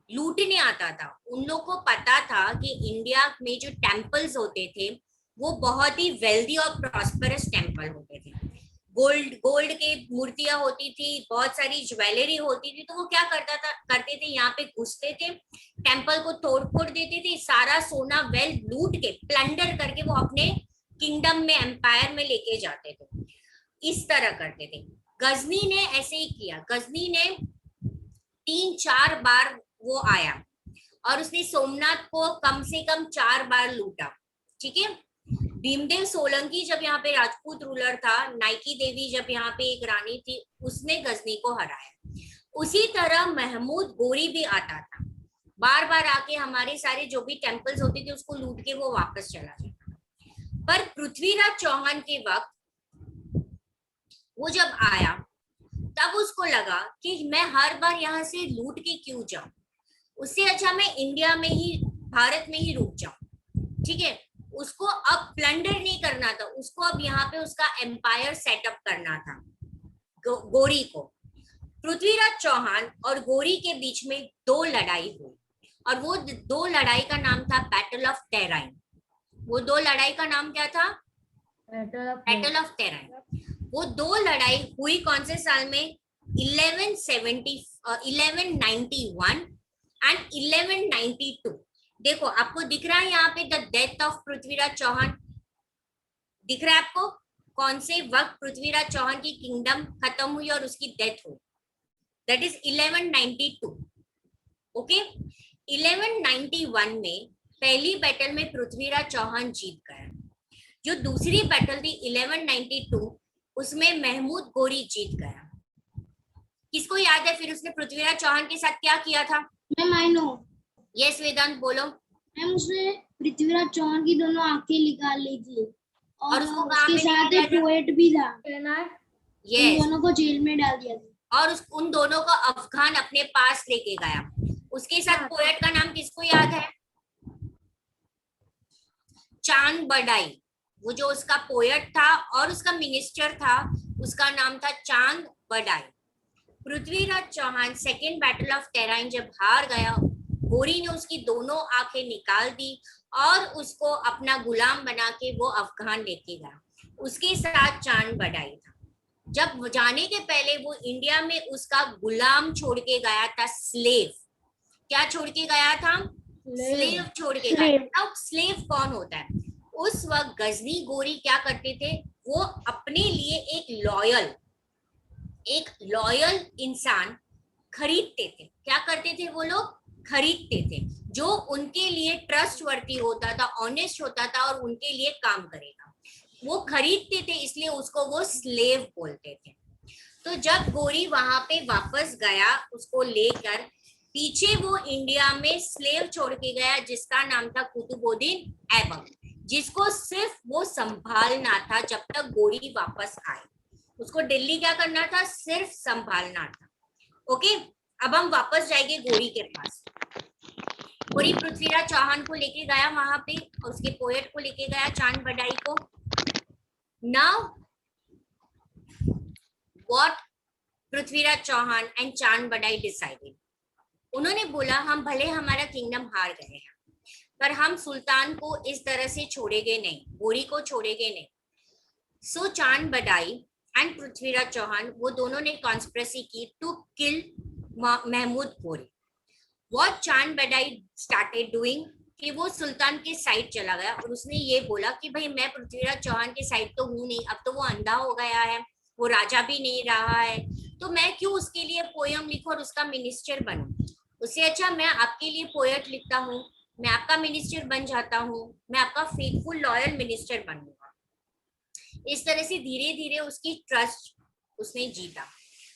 लूटने आता था. उन लोगों को पता था कि इंडिया में जो टेम्पल्स होते थे वो बहुत ही वेल्दी और प्रॉस्परस टेम्पल होते थे. गोल्ड के मूर्तियां होती थी, बहुत सारी ज्वेलरी होती थी. तो वो क्या करते थे, यहाँ पे घुसते थे, टेम्पल को तोड़ फोड़ देते थे, सारा सोना वेल लूट के प्लंडर करके वो अपने किंगडम में, एम्पायर में लेके जाते थे. इस तरह करते थे. गजनी ने ऐसे ही किया. गजनी ने 3-4 बार वो आया और उसने सोमनाथ को कम से कम 4 बार लूटा. ठीक है. भीमदेव सोलंकी जब यहाँ पे राजपूत रूलर था, नाइकी देवी जब यहाँ पे एक रानी थी, उसने गजनी को हराया. उसी तरह महमूद गोरी भी आता था, बार बार आके हमारे सारे जो भी टेम्पल्स होते थे उसको लूट के वो वापस चला जाता. पर पृथ्वीराज चौहान के वक्त वो जब आया तब उसको लगा कि मैं हर बार यहाँ से लूट के क्यों जाऊं, उससे अच्छा मैं इंडिया में ही, भारत में ही रुक जाऊं. ठीक है. उसको अब प्लंडर नहीं करना था, उसको अब यहाँ पे उसका एम्पायर सेटअप करना था. गोरी को, पृथ्वीराज चौहान और गोरी के बीच में 2 लड़ाई हुई और वो 2 लड़ाई का नाम था बैटल ऑफ टेराइन. वो 2 लड़ाई का नाम क्या था? Battle of terrain. वो 2 लड़ाई हुई कौन से साल में? 1191 एंड 1192. देखो आपको दिख रहा है यहाँ पे the death of Prithviraj Chauhan. दिख रहा है आपको कौन से वक्त पृथ्वीराज चौहान की किंगडम खत्म हुई और उसकी डेथ हुई? That is 1192. ओके. 1191 में पहली बैटल में पृथ्वीराज चौहान जीत गया. जो दूसरी बैटल थी 1192, उसमें महमूद गोरी जीत गया. किसको याद है फिर उसने पृथ्वीराज चौहान के साथ क्या किया था? Ma'am I know. यस वेदांत बोलो. मैम उसने पृथ्वीराज चौहान की दोनों आंखें निकाल ली थी और उसको उसके साथ एक पोएट भी था. यस. दोनों को जेल में डाल दिया था और उन दोनों को अफगान अपने पास लेके गया. उसके साथ पोएट का नाम किसको याद है? चांद बड़ाई, वो जो उसका पोएट था और उसका मिनिस्टर था, उसका नाम था Chand Bardai. Prithviraj Chauhan second battle of Tarain जब हार गया, गोरी ने उसकी दोनों आंखें निकाल दी और उसको अपना गुलाम बना के वो अफगान लेके गया। उसके साथ चांद बड़ाई था। जब जाने के पहले वो इंडिया में उसका गुलाम छोड़ के गया था, स्लेव। क्या छोड़ के गया था? स्लेव छोड़ के गया था। अब स्लेव कौन होता है? उस वक्त गजनी गोरी क्या करते थे, वो अपने लिए एक लॉयल इंसान खरीदते थे। क्या करते थे वो लोग? खरीदते थे, जो उनके लिए ट्रस्टवर्दी होता था, ऑनेस्ट होता था और उनके लिए काम करेगा। वो खरीदते थे, इसलिए उसको वो स्लेव बोलते थे। तो जब गोरी वहां पे वापस गया उसको लेकर, पीछे वो इंडिया में स्लेव छोड़ के गया जिसका नाम था कुतुबुद्दीन ऐबक, जिसको सिर्फ वो संभालना था जब तक गोरी वापस आए। उसको दिल्ली क्या करना था? सिर्फ संभालना था। ओके, अब हम वापस जाएंगे गोरी के पास। गोरी पृथ्वीराज चौहान को लेके गया वहां पे, और उसके पोएट को लेके गया चांद बड़ाई को। Now what Prithviraj Chauhan and Chand Bardai decided, उन्होंने बोला हम भले हमारा किंगडम हार गए हैं, पर हम सुल्तान को इस तरह से छोड़ेंगे नहीं, गोरी को छोड़ेंगे नहीं। सो चांद बड़ाई एंड पृथ्वीराज चौहान, वो दोनों ने कॉन्स्पिरेसी की टू किल महमूद गोरी। व्हाट चांद बड़ाई स्टार्टेड डूइंग, कि वो सुल्तान के साइड चला गया और उसने ये बोला कि भाई मैं पृथ्वीराज चौहान के साइड तो हूं नहीं, अब तो वो अंधा हो गया है, वो राजा भी नहीं रहा है, तो मैं क्यों उसके लिए पोयम लिखूं और उसका मिनिस्टर बनूं। उससे अच्छा मैं आपके लिए पोएट लिखता हूँ, मैं आपका मिनिस्टर बन जाता हूँ, मैं आपका फेथफुल लॉयल मिनिस्टर बनूंगा। इस तरह से धीरे धीरे उसकी ट्रस्ट उसने जीता।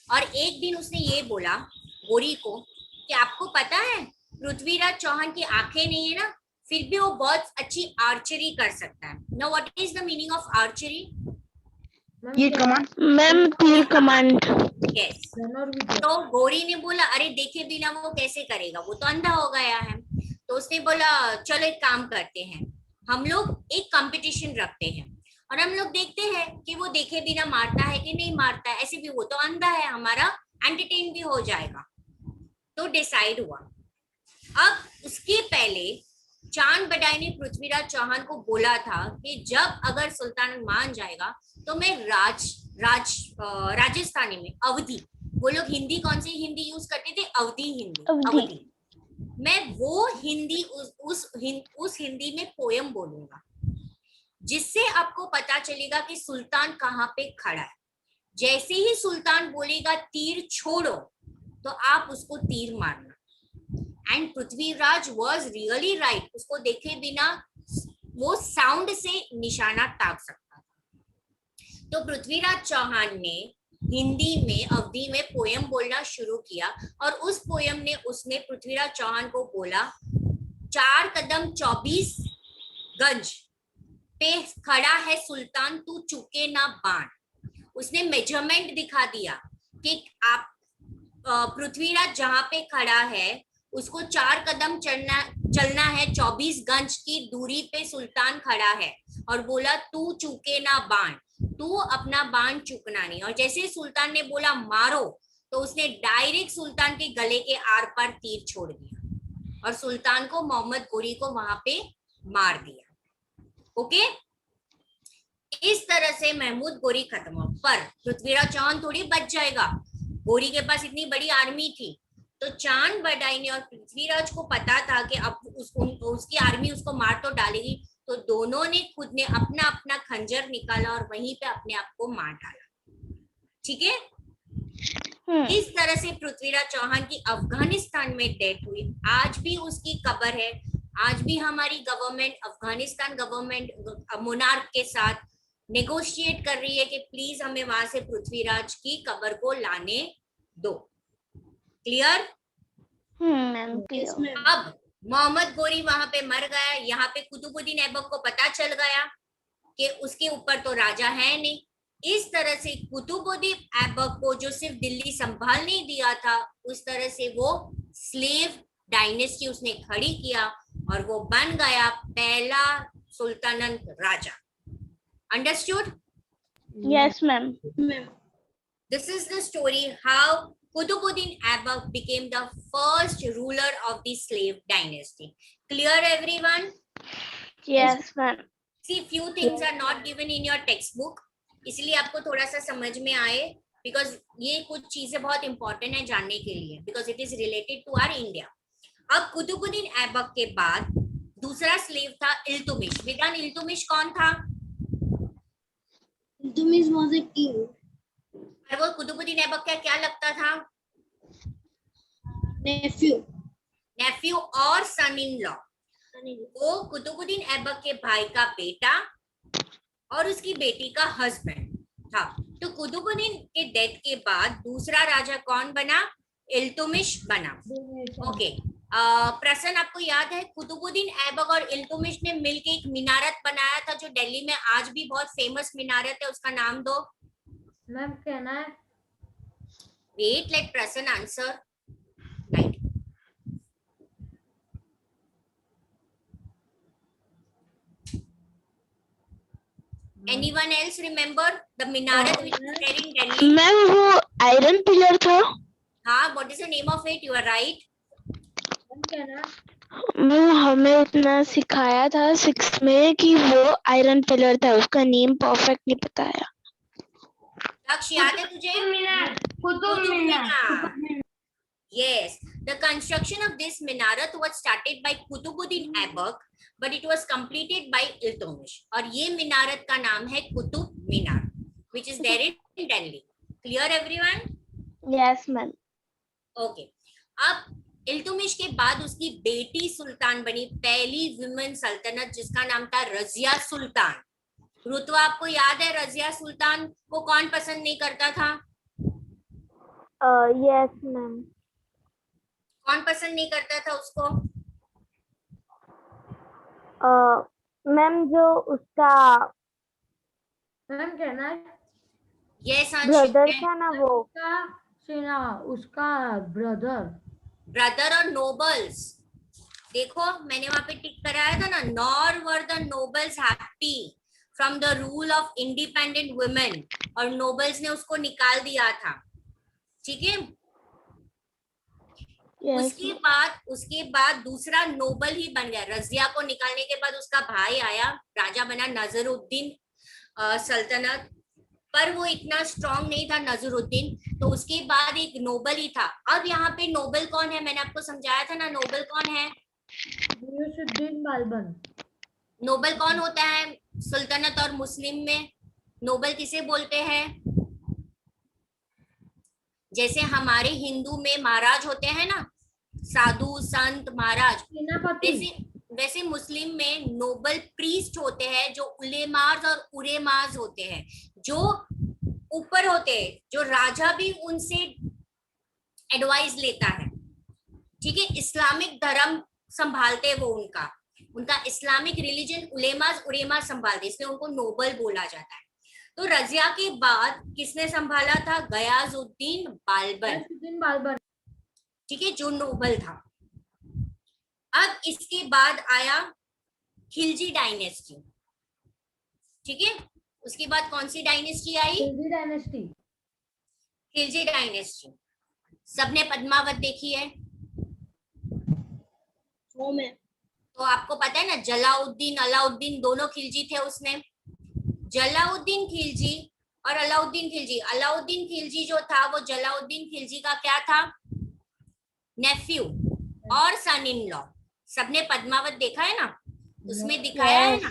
और एक दिन उसने ये बोला गोरी को कि आपको पता है पृथ्वीराज चौहान की आंखें नहीं है ना, फिर भी वो बहुत अच्छी आर्चरी कर सकता है। Now what is the meaning of archery? तीर कमान। मैम तीर कमान। यस। तो गोरी ने बोला अरे देखे बिना वो कैसे करेगा, वो तो अंधा हो गया है। तो उसने बोला चलो एक काम करते हैं, हम लोग एक कंपटीशन रखते हैं और हम लोग देखते हैं कि वो देखे बिना मारता है कि नहीं मारता है, ऐसे भी वो तो अंधा है, हमारा एंटरटेन भी हो जाएगा। तो डिसाइड हुआ। अब उसके पहले चांद बड़ाई ने पृथ्वीराज चौहान को बोला था कि जब अगर सुल्तान मान जाएगा तो मैं राजस्थानी में अवधी, वो लोग हिंदी कौन सी हिंदी यूज करते थे? अवधी हिंदी। अवधी मैं वो हिंदी उस हिंदी में पोयम बोलूंगा, जिससे आपको पता चलेगा कि सुल्तान कहाँ पे खड़ा है। जैसे ही सुल्तान बोलेगा तीर छोड़ो तो आप उसको तीर मारना। And Prithviraj was really right, उसको देखे बिना वो साउंड से निशाना ताक सकता था। तो पृथ्वीराज चौहान ने हिंदी में अवधी में पोयम बोलना शुरू किया और उस पोयम ने उसने पृथ्वीराज चौहान को बोला 4 कदम 24 गज पे खड़ा है सुल्तान, तू चुके ना बाण। उसने मेजरमेंट दिखा दिया कि आप पृथ्वीराज जहां पे खड़ा है उसको 4 कदम चलना है, 24 गज की दूरी पे सुल्तान खड़ा है, और बोला तू चूके ना बाण, तू अपना बाण चुकना नहीं। और जैसे सुल्तान ने बोला मारो, तो उसने डायरेक्ट सुल्तान के गले के आर पार तीर छोड़ दिया और सुल्तान को, मोहम्मद गोरी को वहां पे मार दिया। ओके, इस तरह से महमूद गोरी खत्म हुआ। पर पृथ्वीराज चौहान थोड़ी बच जाएगा, गोरी के पास इतनी बड़ी आर्मी थी। तो चांद बड़ाई ने और पृथ्वीराज को पता था कि अब उसकी आर्मी उसको मार तो डालेगी, तो दोनों ने खुद ने अपना अपना खंजर निकाला और वहीं पे अपने आप को मार डाला। ठीक है, इस तरह से पृथ्वीराज चौहान की अफगानिस्तान में डेथ हुई। आज भी उसकी कब्र है। आज भी हमारी गवर्नमेंट, अफगानिस्तान गवर्नमेंट मोनार्क के साथ नेगोशिएट कर रही है कि प्लीज हमें वहां से पृथ्वीराज की कब्र को लाने दो। क्लियर? अब मोहम्मद गोरी वहां पे मर गया। यहाँ पे कुतुबुद्दीन ऐबक को पता चल गया कि उसके ऊपर तो राजा है नहीं। इस तरह से कुतुबुद्दीन ऐबक को जो सिर्फ दिल्ली संभालने दिया था, उस तरह से वो स्लेव डायनेस्टी उसने खड़ी किया और वो बन गया पहला Sultanate Raja. Understood? Yes, ma'am. This is the story how Qutbuddin Aibak became the first ruler of the slave dynasty. Clear, everyone? Yes, ma'am. See, few things are not given in your textbook, इसलिए आपको थोड़ा सा समझ में आए, because ये कुछ चीजें बहुत इंपॉर्टेंट है जानने के लिए, because it is related to our India. अब कुतुबुद्दीन ऐबक के बाद दूसरा स्लेव था इल्तुमिश. विदान इल्तुमिश कौन था? Iltutmish was a king. और वो कुतुबुद्दीन ऐबक का क्या लगता था? नेफ्यू और सन इन लॉ. वो कुतुबुद्दीन ऐबक के भाई का बेटा और उसकी बेटी का हस्बैंड था. तो कुतुबुद्दीन के डेथ के बाद दूसरा राजा कौन बना? इल्तुमिश बना. ओके, प्रसन्न, आपको याद है कुतुबुद्दीन ऐबक और इल्तुमिश ने मिलकर एक मिनारत बनाया था जो दिल्ली में आज भी बहुत फेमस मिनारत है, उसका नाम दो. मैम कहना है वेट, लेट प्रसन्न answer. Right. Anyone else remember the minaret which is there in Delhi? Ma'am वो आयरन पिलर था. हाँ, what is the name of it? You are right. Ma'am हमें इतना सिखाया था 6th में कि वो आयरन पिलर था, उसका नेम परफेक्ट नहीं बताया. लक्ष्य याद है तुझे? Qutub Minar. Yes, the construction of this minaret was started by Qutbuddin Aibak, but it was completed by Iltutmish. और ये मिनारत का नाम है Qutub Minar, which is there in Delhi. Clear, everyone? Yes, ma'am. Okay. अब इल्तुमिश के बाद उसकी बेटी सुल्तान बनी, पहली विमेन सल्तनत, जिसका नाम था रजिया सुल्तान. रुतवा, आपको याद है रजिया सुल्तान को कौन पसंद नहीं करता था? Yes, ma'am. कौन पसंद नहीं करता था उसको? मैम जो उसका मैम कहना है यस, ब्रदर था ना वो, उसका ब्रदर और नोबल्स. देखो मैंने वहां पे टिक कराया था ना, nor were the nobles happy from the rule of independent women, और नोबल्स ने उसको निकाल दिया था. ठीक है. उसके बाद दूसरा नोबल ही बन गया. रजिया को निकालने के बाद उसका भाई आया, राजा बना नजरुद्दीन सल्तनत, पर वो इतना स्ट्रॉन्ग नहीं था नजरुद्दीन, तो उसके बाद एक नोबल ही था. अब यहाँ पे नोबल कौन है? मैंने आपको समझाया था ना, नोबल कौन है? गियासुद्दीन बालबन. नोबल कौन होता है सुल्तनत और मुस्लिम में? नोबल किसे बोलते हैं? जैसे हमारे हिंदू में महाराज होते हैं ना, साधु संत महाराज, वैसे मुस्लिम में नोबल प्रीस्ट होते हैं, जो उलेमाज और उरेमाज होते हैं, जो ऊपर होते हैं, जो राजा भी उनसे एडवाइस लेता है. ठीक है. इस्लामिक धर्म संभालते हैं वो, उनका इस्लामिक रिलीजन उलेमाज उरेमाज संभालते, इसलिए उनको नोबल बोला जाता है. तो रजिया के बाद किसने संभाला था? गयाजुद्दीन बालबन. ठीक है, जो नोबल था. अब इसके बाद आया खिलजी डायनेस्टी. ठीक है. उसके बाद कौन सी डायनेस्टी आई? खिलजी डायनेस्टी. सबने पद्मावत देखी है? तो आपको पता है ना, जलाउद्दीन अलाउद्दीन दोनों खिलजी थे उसने. जलाउद्दीन खिलजी और अलाउद्दीन खिलजी. अलाउद्दीन खिलजी जो था वो जलाउद्दीन खिलजी का क्या था? नेफ्यू और सन इन लॉ. सबने पद्मावत देखा है ना, उसमें दिखाया है ना.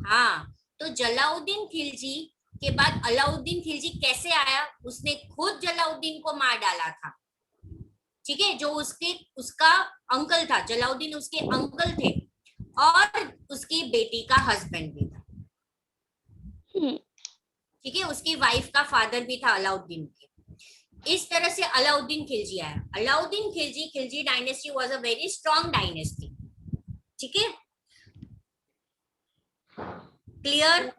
हाँ, तो जलाउद्दीन खिलजी के बाद अलाउद्दीन खिलजी कैसे आया? उसने खुद जलाउद्दीन को मार डाला था. ठीक है. जो उसका अंकल था, जलाउद्दीन उसके अंकल थे, और उसकी बेटी का हस्बैंड भी था. ठीक है. उसकी वाइफ का फादर भी था अलाउद्दीन के. इस तरह से अलाउद्दीन खिलजी आया. Alauddin Khilji dynasty was a very strong dynasty. ठीक है. Clear?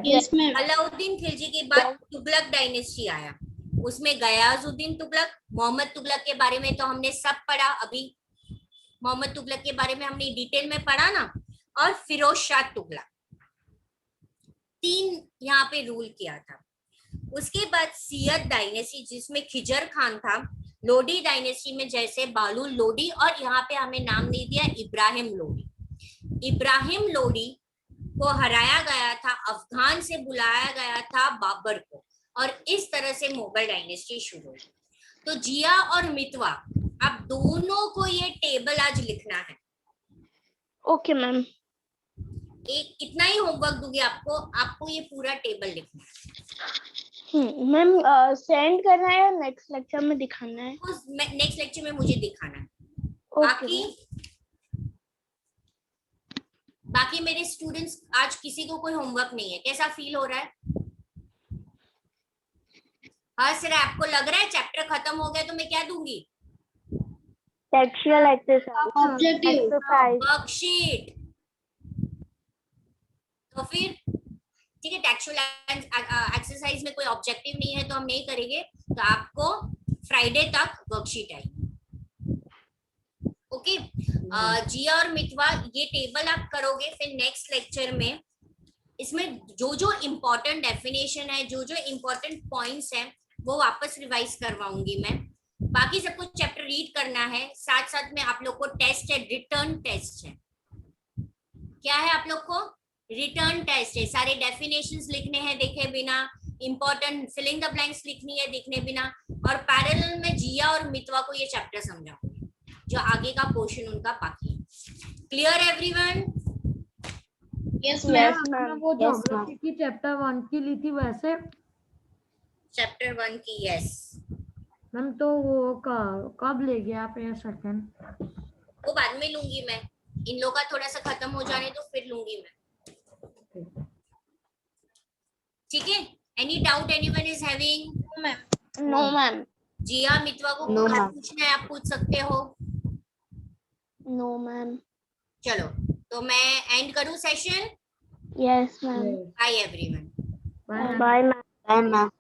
Yes, ma'am. Alauddin Khilji के बाद तुगलक डायनेस्टी आया. उसमें गयाजुद्दीन तुगलक, मोहम्मद तुगलक के बारे में तो हमने सब पढ़ा. अभी मोहम्मद तुगलक के बारे में हमने डिटेल में पढ़ा ना. और फिरोज शाह तुगलक, 3 यहाँ पे रूल किया था। उसके बाद सियद डायनेस्टी जिसमें खिजर खान था, लोडी डायनेस्टी में जैसे बालू लोडी, और यहाँ पे हमें नाम नहीं दिया इब्राहिम लोडी। इब्राहिम लोडी को हराया गया था, अफगान से बुलाया गया था बाबर को, और इस तरह से मुगल डायनेस्टी शुरू हुई। तो जिया और मितवा, आप दोनों को ये टेबल आज लिखना है। Okay ma'am. एक इतना ही होमवर्क दूंगी आपको, आपको ये पूरा टेबल लिखना है। मैम सेंड करना है या नेक्स्ट लेक्चर में दिखाना है? नेक्स्ट लेक्चर में मुझे दिखाना है। बाकी मेरे स्टूडेंट्स, आज किसी को कोई होमवर्क नहीं है, कैसा फील हो रहा है? हाँ सर, आपको लग रहा है चैप्टर खत्म हो गया तो मैं क्या दूंगी? Textual exercise, objective, worksheet. तो फिर ठीक है, टेक्सचुअल एक्सरसाइज में कोई ऑब्जेक्टिव नहीं है तो हम नहीं करेंगे, तो आपको फ्राइडे तक वर्कशीट आएगी। ओके, जिया और मितवा ये टेबल आप करोगे, फिर नेक्स्ट लेक्चर में इसमें जो जो इम्पोर्टेंट डेफिनेशन है, जो जो इम्पोर्टेंट पॉइंट्स हैं, वो वापस रिवाइज करवाऊंगी मैं। बाकी सब कुछ चैप्टर रीड करना है, साथ साथ में आप लोग को टेस्ट है, रिटर्न टेस्ट है। क्या है आप लोग को? रिटर्न टेस्ट है, सारे डेफिनेशंस लिखने हैं देखे बिना, इंपॉर्टेंट फिलिंग द ब्लैंक्स लिखनी है देखने बिना, और पैरेलल में जिया और मितवा को ये चैप्टर समझाऊंगी, जो आगे का पोर्शन उनका बाकी है। Clear everyone? Yes ma'am. वो ज्योग्राफी की चैप्टर 1 की ली थी वैसे? चैप्टर 1 की, यस मैम। तो वो कब लेंगे आप ये सेकंड? वो बाद में लूंगी मैं, इन लोगों का थोड़ा सा खत्म हो जाने तो फिर लूंगी मैं। ठीक है, any doubt anyone is having? No ma'am. Jiya Mitwa को No, कुछ ma'am. पूछना है आप पूछ सकते हो। No ma'am. चलो तो मैं एंड करूं session? Yes ma'am. Bye everyone. Bye bye ma'am.